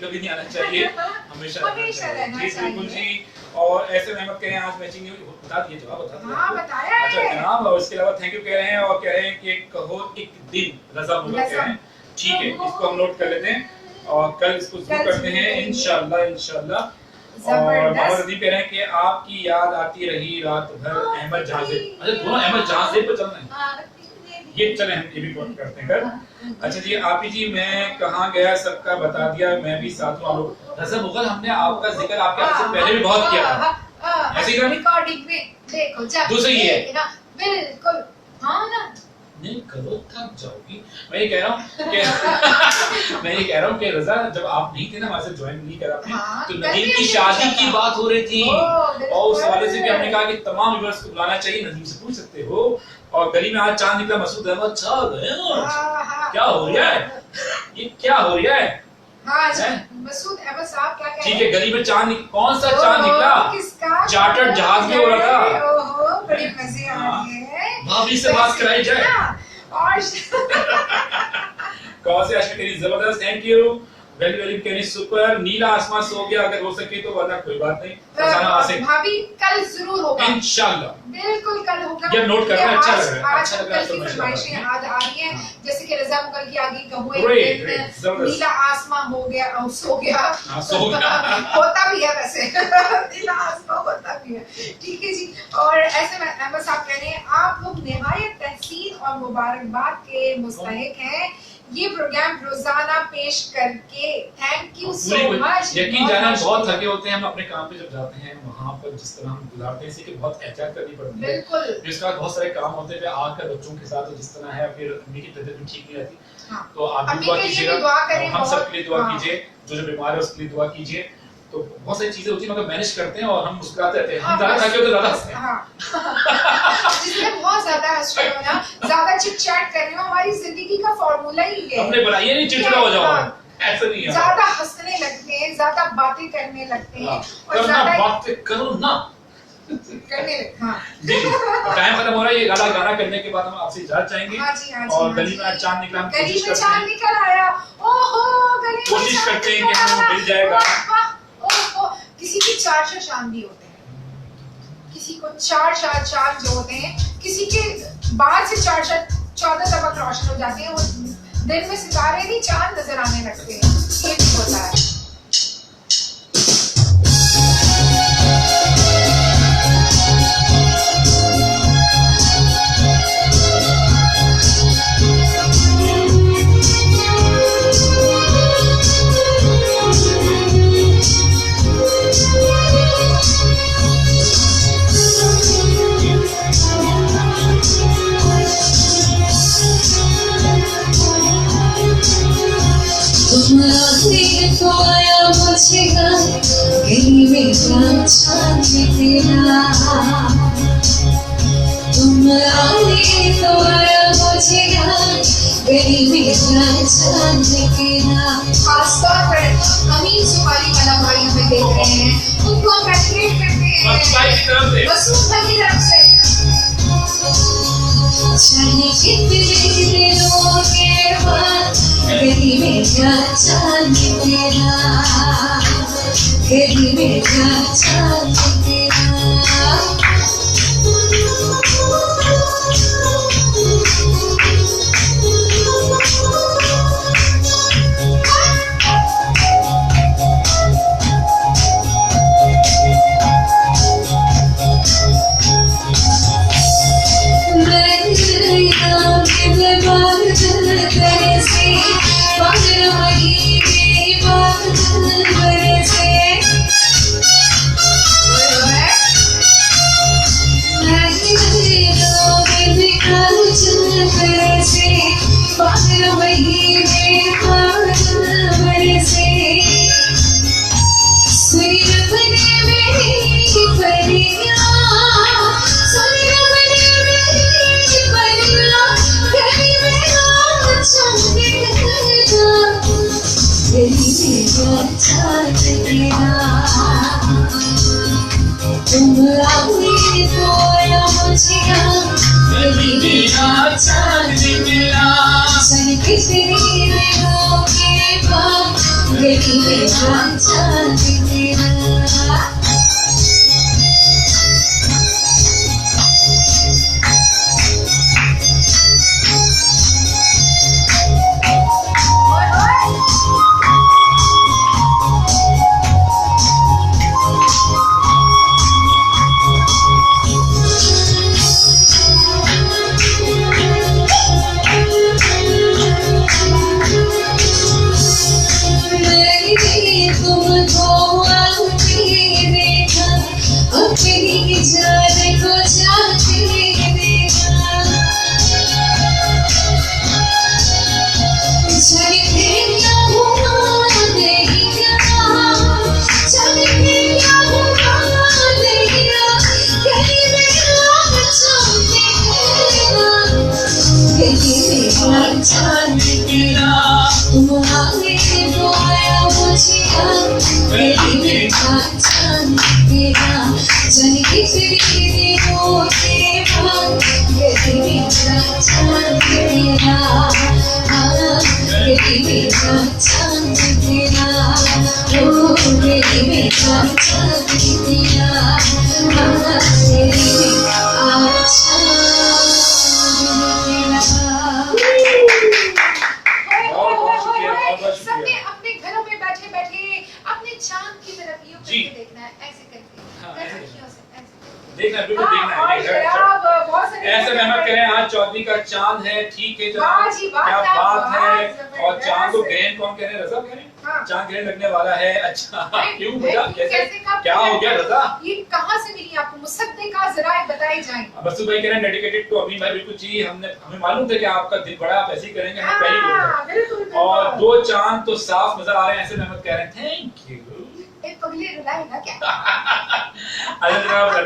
Speaker 1: कभी नहीं आना चाहिए, हमेशा रहना बिल्कुल जी। और ऐसे अहमद कह रहे हैं आज मैचिंग बता दिए, जवाब बता दिया।
Speaker 2: हाँ बताया है।
Speaker 1: अच्छा जनाब, और इसके अलावा थैंक यू कह रहे हैं और कह रहे हैं कि कहो एक दिन रजा मुगल कह रहे हैं। ठीक है, इसको हम नोट कर लेते हैं और कल इसको जरूर करते हैं इंशाल्लाह इंशाल्लाह। और मोहम्मद रदीप कह रहे हैं कि आपकी याद आती रही रात भर अहमद जहाज़ेब। अच्छा दोनों अहमद जहाज़ेब पे चल रहे हैं, ये चले हम ये भी कोट करते हैं कर। अच्छा जी आपी जी, मैं कहाँ गया सबका बता दिया, मैं भी साथ वालों। रजा मुगल हमने आपका जिक्र आपके आपसे पहले भी बहुत किया था, ऐसे ही
Speaker 2: रिकॉर्डिंग में देखो जब
Speaker 1: दूसरी है
Speaker 2: बिल्कुल। हाँ ना,
Speaker 1: नहीं करो थक जाओगी। मैं ये कह रहा हूँ कि रजा जब आप नहीं थे ना, हमारे से ज्वाइन नहीं करा आपने, तो नदीम की शादी की बात हो रही थी और उस हवाले से भी हमने कहा कि तमाम व्यूअर्स को बुलाना चाहिए, नदीम से पूछ सकते हो। और गली में आज चांद निकला, मसूद अहमद छा गए। क्या हो रहा है, ये क्या हो रहा है?
Speaker 2: मसूद अहमद साहब क्या कह रहे हैं?
Speaker 1: ठीक है, गली में चांद कौन सा चांद निकला?
Speaker 2: किसका?
Speaker 1: चार्टर्ड जहाज में हो रहा था।
Speaker 2: ओहो बड़े मजे आ रहे हैं।
Speaker 1: भाभी से बात कराई जाए।
Speaker 2: और
Speaker 1: कौन से आशिक तेरी जबरदस्त, थैंक यू वेरी वेरी कहनी सुपर। नीला आसमान सो गया अगर हो सके तो, वरना कोई बात नहीं। फरजाना आसिफ
Speaker 2: भाभी कल जरूर होगा
Speaker 1: इंशाल्लाह,
Speaker 2: बिल्कुल कल होगा।
Speaker 1: ये नोट करना अच्छा लग रहा है,
Speaker 2: आज
Speaker 1: अच्छा लग रहा है।
Speaker 2: कल की फरमाइशें आज आ रही हैं, जैसे कि रजा मुगल की आगे कहुए नीला आसमान हो गया, सो गया, होता भी है वैसे नीला आसमान होता भी है। ठीक है जी। और ऐसे में अहमद साहब कह रहे हैं आप लोग निहायत तहसीन और मुबारकबाद के मुस्तहिक हैं, ये प्रोग्राम रोजाना पेश करके थैंक यू सो मच।
Speaker 1: यकीन जाने हम बहुत थके होते हैं, हम अपने काम पे जब जाते हैं वहाँ पर जिस तरह हम गुजारते हैं, इसी की बहुत एहतियात करनी पड़ती है।
Speaker 2: बिल्कुल।
Speaker 1: इसके बाद बहुत सारे काम होते हैं आकर बच्चों के साथ, जिस तरह है फिर अम्मी की तबीयत भी ठीक नहीं रहती।
Speaker 2: हाँ।
Speaker 1: तो आप भी दुआ कीजिएगा, हम सब के लिए दुआ कीजिए, जो बीमार है उसके लिए दुआ कीजिए। तो बहुत सारी चीजें होती हैं मगर मैनेज करते हैं और हम मुस्कुराते रहते हैं। हम ज्यादा थके होते ज्यादा हंसते हैं।
Speaker 2: जिसमें बहुत ज्यादा हंस रहे हो ना, ज्यादा चिट चैट कर रहे हो, हमारी जिंदगी का फॉर्मूला ही है।
Speaker 1: अपने बनाइए नहीं चिड़चिड़ा हो जाओ, ऐसा नहीं है।
Speaker 2: ज्यादा हंसने लगते हैं, ज्यादा बातें करने लगते हैं
Speaker 1: और ज्यादा बातें करो ना
Speaker 2: करने लगते। हाँ
Speaker 1: जी, टाइम खत्म हो रहा है। ये गाना करने के बाद हम आपसे इजाजत चाहेंगे।
Speaker 2: हाँ जी, हाँ जी,
Speaker 1: और गली में आज चांद निकला, हम
Speaker 2: गली में चांद निकल आया। ओहो गली में
Speaker 1: कोशिश करते हैं कि हमें मिल जाएगा।
Speaker 2: किसी की 4 चांद भी होते हैं, किसी को 4 चांद जो होते हैं, किसी के बाद से 4 14 तबक रोशन हो जाते हैं, वो दिन में सितारे नहीं चांद नजर आने लगते हैं, ये भी होता है।
Speaker 4: तुम आते हो तेरा, तुम आए तो आया मुझे गली में चांद तेरा।
Speaker 2: खासतौर पर अमीन सुपारी वाला भाई हमें देख रहे हैं, उनको हम एप्रिशिएट करते हैं वसूल भाई की तरफ से।
Speaker 4: चले कितने दिनों के बाद गली में चांद तेरा, गली में चांद तेरा। तुम आए तो आया मुझे गली में चांद तेरा, चले कितने दिनों के बाद गली में चांद तेरा।
Speaker 2: सबने अपने घरों में बैठे बैठे अपने चांद की तरफ यूं करके देखना है, ऐसे करके
Speaker 1: देखना, बिल्कुल देखना है। ऐसे मेहनत करें, आज चौधरी का चांद है, ठीक है जनाब, क्या बात है। और चांद को ग्रहण कौन कह रहे हैं, रजा कह रहे हैं? चांद ग्रहण लगने वाला है। अच्छा, क्यों बेटा, कैसे, क्या हो गया रजा?
Speaker 2: ये कहाँ से मिली आपको, मुसद्दिका जरा बताई जाए।
Speaker 1: बसु भाई कह रहे हैं डेडिकेटेड टू अमीन भाई, बिल्कुल जी, हमें मालूम था कि आपका दिल बड़ा, आप ऐसे ही करेंगे, हम पहली बोल रहे हैं। और दो चांद तो साफ नजर आ रहे हैं, ऐसे मेहमद कह रहे हैं थैंक यू।
Speaker 2: एक पगली रुलाए ना क्या?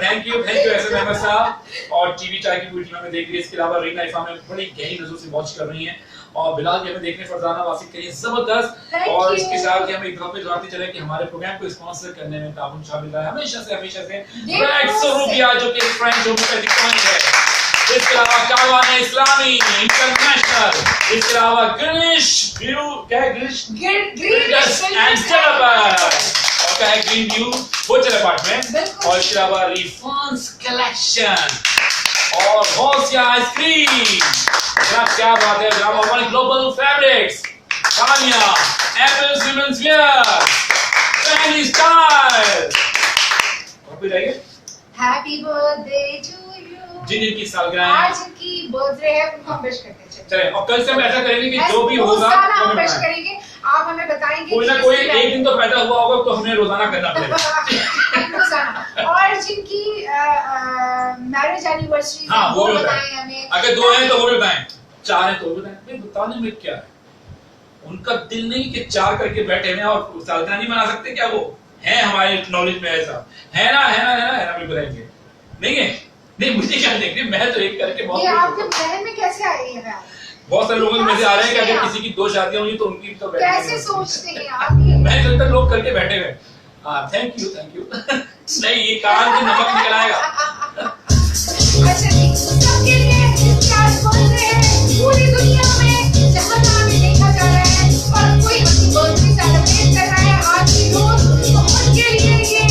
Speaker 1: थैंक यू ऐसे मेहमद साहब। और टीवी चाय की पूरी टीम में देख रही है, इसके अलावा रीना इफा में बड़ी गहरी नजरों से वॉच कर रही हैं, और बिलाल जी हमें देखने, फरजाना वासिक के लिए जबरदस्त। और इसके साथ ही हम एक दफा दोहराते चले कि हमारे प्रोग्राम को स्पॉन्सर करने में ताउन शामिल रहा है हमेशा से रुपया, जो कि फ्रेंच होम्योपैथिक पॉइंट है। इसके अलावा कारवान इस्लामी इंटरनेशनल, इसके अलावा ग्रीनिश व्यू, क्या है ग्रीनिश एंड क्या है ग्रीन व्यू होटल अपार्टमेंट, और इसके अलावा रिफॉन्स कलेक्शन और होसिया आइसक्रीम। जनाब क्या बात है जनाब, और ग्लोबल फैब्रिक्स, कानिया, apples women's wear, family style. और भी रहिए
Speaker 2: हैप्पी बर्थडे टू यू।
Speaker 1: जिनकी सालगिरह
Speaker 2: आज की बर्थडे है, उनको हम विश करते हैं।
Speaker 1: चलें, और कल से हम ऐसा करेंगे कि जो भी होगा
Speaker 2: हम विश करेंगे, आप हमें बताएंगे।
Speaker 1: कोई ना कोई एक दिन तो पैदा हुआ होगा, तो हमें रोजाना करना पड़ेगा।
Speaker 2: और जिनकी मैरिज एनिवर्सरी,
Speaker 1: हाँ, वो भी
Speaker 2: बताएं हमें।
Speaker 1: अगर 2 हैं तो वो भी बताएं, 4 हैं तो वो भी बताएं। भाई बताने में क्या है, उनका दिल नहीं कि 4 करके बैठे हैं और सालगिरह नहीं मना सकते क्या वो है हमारे नॉलेज में ऐसा है ना भी बुलाएंगे नहीं है नहीं मुझे क्या देखने मैं तो एक करके बहुत
Speaker 2: ये आपके बहन में कैसे आई है
Speaker 1: बहुत सारे लोगों में से आ रहे हैं कि अगर किसी की 2 शादियां हुई तो उनकी तो
Speaker 2: कैसे सोचते हैं आप
Speaker 1: मैं सोचता लोग करके बैठे हुए थैंक यू नहीं ये कान से नमक निकल आएगा
Speaker 2: अच्छा जी सबके लिए आज बोल रहे हैं पूरी दुनिया में जहां में देखा जा रहा है और कोई अपनी बर्थडे सेलिब्रेट कर रहा है आज की रोज तो उनके लिए ये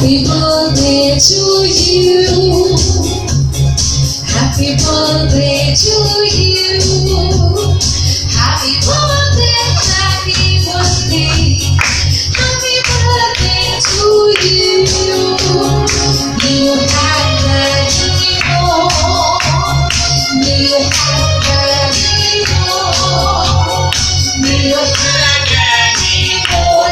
Speaker 4: Happy birthday to you. Happy birthday to you. Happy birthday, happy birthday. Happy birthday to you. You have many more. You have many more. You have many more.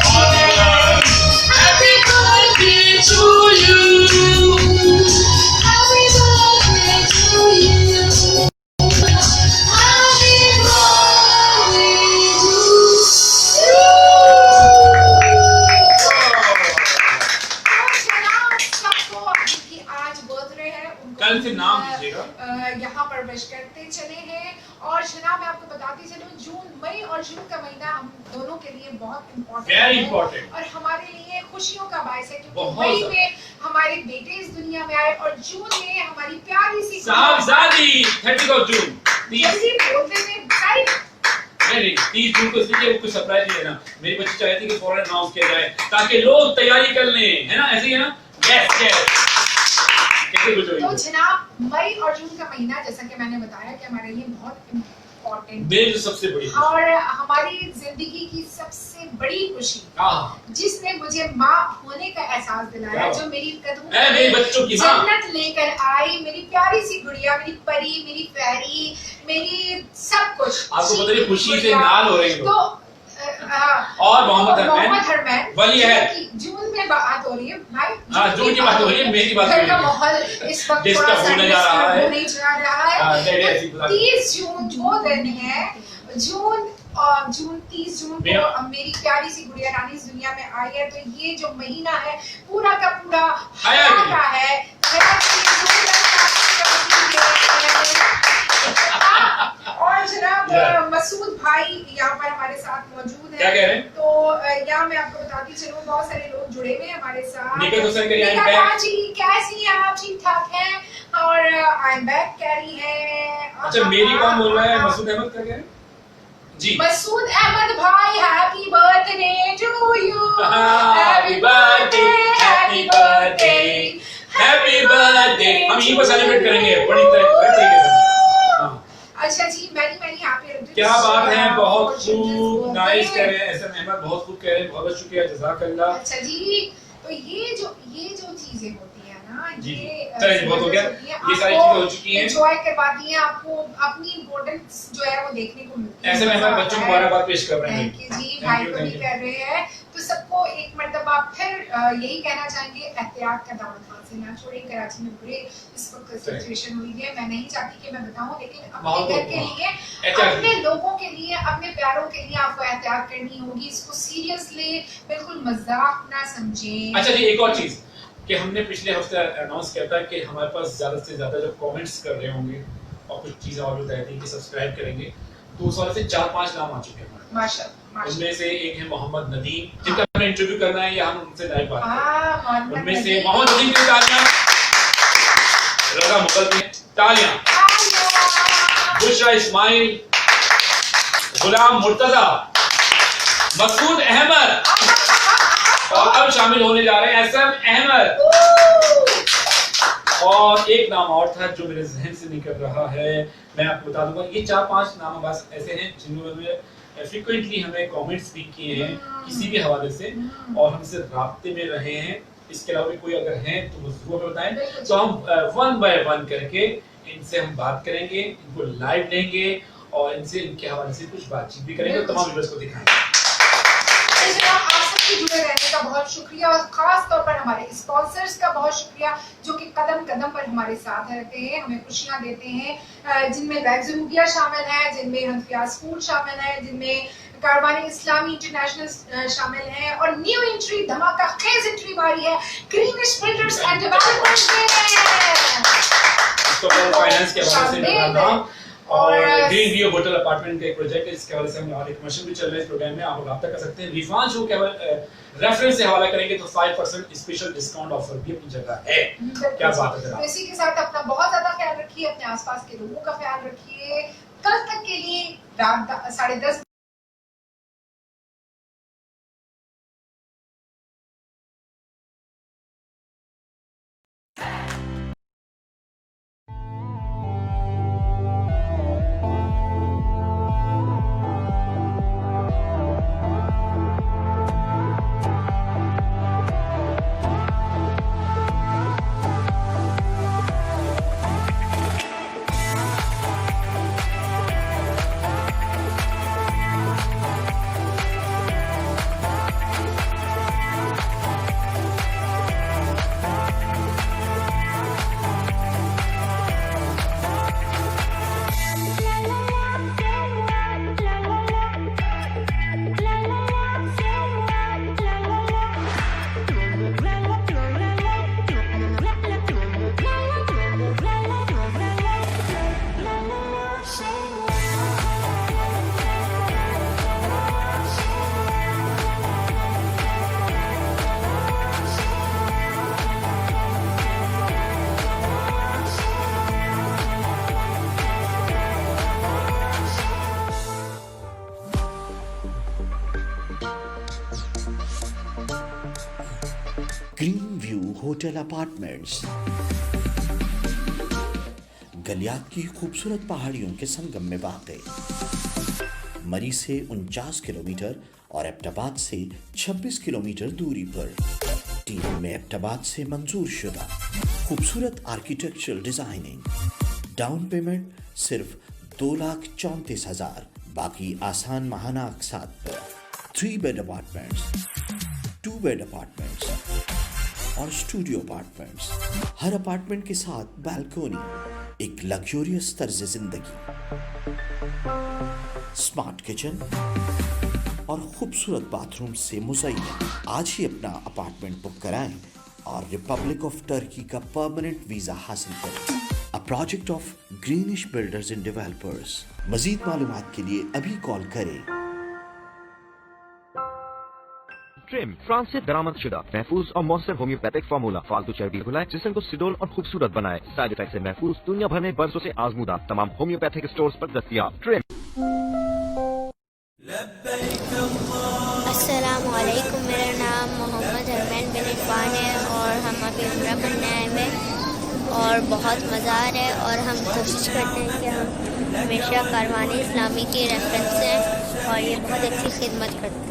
Speaker 4: Happy birthday to you. Happy birthday to you. Happy birthday to you.
Speaker 2: और जनाब सबको जिनकी आज birthday है उनको
Speaker 1: कल से नाम दीजिएगा
Speaker 2: यहाँ पर विश करते चले हैं और जनाब मैं आपको बताती चलूं जून मई और जून का महीना हम दोनों के लिए बहुत इम्पोर्टेंट
Speaker 1: वेरी
Speaker 2: है
Speaker 1: इंपॉर्टेंट
Speaker 2: और हमारे लिए खुशियों का बायस है क्योंकि
Speaker 1: बहुत
Speaker 2: मई
Speaker 1: ज़्यादा।
Speaker 2: में हमारे बेटे इस दुनिया में आए और जून में हमारी प्यारी सी
Speaker 1: साहबजादी 30 जून 30
Speaker 2: जल्दी बोलते हैं भाई
Speaker 1: नहीं 30 जून को इसलिए कुछ सरप्राइज नहीं देना मेरी बच्ची चाहती कि फौरन अनाउंस किया जाए ताकि लोग तैयारी कर लें है ना ऐसे ही है ना यस कैसे कुछ
Speaker 2: तो
Speaker 1: होगी
Speaker 2: जनाब मई और जून का महीना जैसा कि मैंने बताया कि हमारे लिए बहुत इम्पोर्टेंट
Speaker 1: मेरी तो सबसे बड़ी खुशी।
Speaker 2: और हमारी जिंदगी की सबसे बड़ी खुशी जिसने मुझे माँ होने का एहसास दिलाया
Speaker 1: क्या?
Speaker 2: जो मेरी कदमों
Speaker 1: है मेरे बच्चों की माँ
Speaker 2: जन्नत लेकर आई मेरी प्यारी सी गुड़िया मेरी परी मेरी फैरी मेरी सब कुछ
Speaker 1: आपको पता नहीं खुशी से नाल हो रही हो
Speaker 2: तो
Speaker 1: और मोहम्मद
Speaker 2: हरमैन
Speaker 1: वही है
Speaker 2: जून में बात हो रही है भाई
Speaker 1: हाँ जून की बात हो रही है मेरी बात
Speaker 2: घर का
Speaker 1: हो
Speaker 2: माहौल इस वक्त
Speaker 1: Disturb
Speaker 2: थोड़ा सा
Speaker 1: होने जा रहा है।
Speaker 2: होने जा रहा है
Speaker 1: डैडी ऐसी बुला
Speaker 2: 30 जून वो दिन है जून 30 जून को मेरी प्यारी सी गुड़िया रानी इस दुनिया में आई है तो ये जो महीना है पूरा का पूरा हया का है और जनाब मसूद भाई यहाँ पर हमारे साथ मौजूद
Speaker 1: क्या
Speaker 2: है
Speaker 1: कह रहे हैं
Speaker 2: तो यहाँ मैं आपको बताती चलूँ बहुत सारे लोग जुड़े हुए हैं हमारे साथ
Speaker 1: निकल हुसैन करिए आई एम
Speaker 2: निका
Speaker 1: बैक
Speaker 2: जी कैसी हैं आप ठीक ठाक हैं और आई एम बैक कह रही है
Speaker 1: अच्छा मेरी कौन बोल रहा है मसूद अहमद क्या कह रहे हैं जी
Speaker 2: मसूद अहमद भाई happy birthday to you
Speaker 1: happy birthday happy birthday happy birthday हम यहीं पर सेलिब्रेट करेंगे बड़ी तरह ठीक है
Speaker 2: अच्छा जी मैनी हैप्पी रिटर्न्स
Speaker 1: क्या बात है बहुत खूब नाइस कह रहे हैं एसएम अहमद बहुत खूब कह रहे हैं बहुत बहुत शुक्रिया जज़ाकल्लाह
Speaker 2: अच्छा जी तो ये जो चीजें होती है ना
Speaker 1: जी
Speaker 2: ये
Speaker 1: चलिए बहुत हो गया ये सारी चीजें हो चुकी हैं
Speaker 2: एंजॉय करवाती हैं आपको अपनी इम्पोर्टेंस जो है वो देखने को मिलती है
Speaker 1: एसएम अहमद बच्चों को मुबारकबाद पेश कर रहे हैं
Speaker 2: थैंक यू जी भाई को भी कर रहे हैं तो सबको एक मर्तबा फिर यही कहना चाहेंगे एहतियात का दामन हाथ से ना छोड़ें कराची में बुरे इस वक्त सिचुएशन हुई है मैं नहीं चाहती कि मैं बताऊं लेकिन अपने घर के लिए अपने लोगों के लिए अपने प्यारों के लिए आपको एहतियात करनी होगी इसको सीरियस ले बिल्कुल मजाक ना समझें
Speaker 1: अच्छा जी एक और चीज कि हमने पिछले हफ्ते अनाउंस किया था कि हमारे पास ज्यादा से ज्यादा जो कमेंट्स कर रहे होंगे और कुछ चीजें और बताई थी कि सब्सक्राइब करेंगे तो उस वाले से 4-5 नाम आ चुके हैं
Speaker 2: माशाल्लाह
Speaker 1: उनमें से एक है मोहम्मद नदीम जिनका हमने इंटरव्यू करना है या हम उनसे लाइव बात करें उनमें से मोहम्मद नदीम की तालियां रजा मुगल में तालियां बुशरा इस्माइल गुलाम मुर्तजा मसूद अहमद और अब शामिल होने जा रहे हैं एसएम अहमद और एक नाम और था जो मेरे जहन से निकल रहा है मैं आपको बता दूंगा ये 4-5 नाम बस ऐसे हैं जिन्होंने फ्रीक्वेंटली हमें कमेंट्स भी किए हैं किसी भी हवाले से और हमसे राब्ते में रहे हैं इसके अलावा भी कोई अगर हैं तो वो जरूर बताएं तो हम वन बाय वन करके इनसे हम बात करेंगे इनको लाइव लेंगे और इनसे इनके हवाले से कुछ बातचीत भी करेंगे तमाम व्यूअर्स को दिखाएंगे
Speaker 2: जुड़े रहने का बहुत शुक्रिया और खास तौर पर हमारे स्पॉन्सर्स का बहुत शुक्रिया जो कि कदम कदम पर हमारे साथ रहते हैं हमें खुशियां देते हैं जिनमें लैग्ज़ रूबिया शामिल है जिनमें हंफियाज फूड शामिल है जिनमें कारवानी इस्लामी इंटरनेशनल शामिल है और न्यू एंट्री धमाका खेज एंट्री मारी है ग्रीनिश बिल्डर्स एंड डेवलपर्स ने।
Speaker 1: फाइनेंस के हवाले से प्रोग्राम और ग्रीन व्यू होटल अपार्टमेंट का एक प्रोजेक्ट है, इसके हवाले से हम और एक कमर्शियल भी चल रहा है इस प्रोग्राम में, आप रब्ता कर सकते हैं। रिफान जो केवल रेफरेंस से हवाला करेंगे तो 5% स्पेशल डिस्काउंट ऑफर भी अपनी जगह है। क्या बात है जनाब।
Speaker 2: इसी के साथ अपना बहुत ज्यादा ख्याल रखिए, अपने आसपास के लोगों का ख्याल रखिए। कल तक के लिए रात 10:30ग्रीन
Speaker 3: व्यू होटल अपार्टमेंट्स गलियात की खूबसूरत पहाड़ियों के संगम में वाक़, मरी से 49 किलोमीटर और एबटाबाद से 26 किलोमीटर दूरी पर। टीम में एबटाबाद से मंजूर शुदा खूबसूरत आर्किटेक्चरल डिजाइनिंग। डाउन पेमेंट सिर्फ 2,34,000, बाकी आसान माहाना अक़सात पर। 3 बेड अपार्टमेंट्स, 2 बेड अपार्टमेंट्स और स्टूडियो अपार्टमेंट्स, हर अपार्टमेंट के साथ बैल्कोनी, एक लग्जरियस तर्ज जिंदगी, स्मार्ट किचन और खूबसूरत बाथरूम से मुज़य्यन। आज ही अपना अपार्टमेंट बुक कराएं और रिपब्लिक ऑफ टर्की का परमानेंट वीजा हासिल करें। A project of greenish builders and developers. मजीद मालूमात के लिए अभी कॉल करें।
Speaker 6: ट्रिम फ्रांस से दरामद शुदा महफूज और मौसर होम्योपैथिक फार्मूला फालतू चर्बी भुलाए, जिसम को सुडोल और खूबसूरत बनाए। साइड इफेक्ट से महफूज, दुनिया भर में बरसों से आजमूदा, तमाम होम्योपैथिक स्टोर्स पर दस्तयाब। ट्रिम।
Speaker 7: अस्सलाम वालेकुम, मेरा नाम मोहम्मद हरमैन बिन इरफान है और हम अभी उम्रा करने आए हैं और बहुत मज़ा आ रहा है और हम कोशिश करते हैं कि हम हमेशा कारवानी इस्लामी के रेफरेंस हैं और ये बहुत अच्छी खिदमत करते हैं।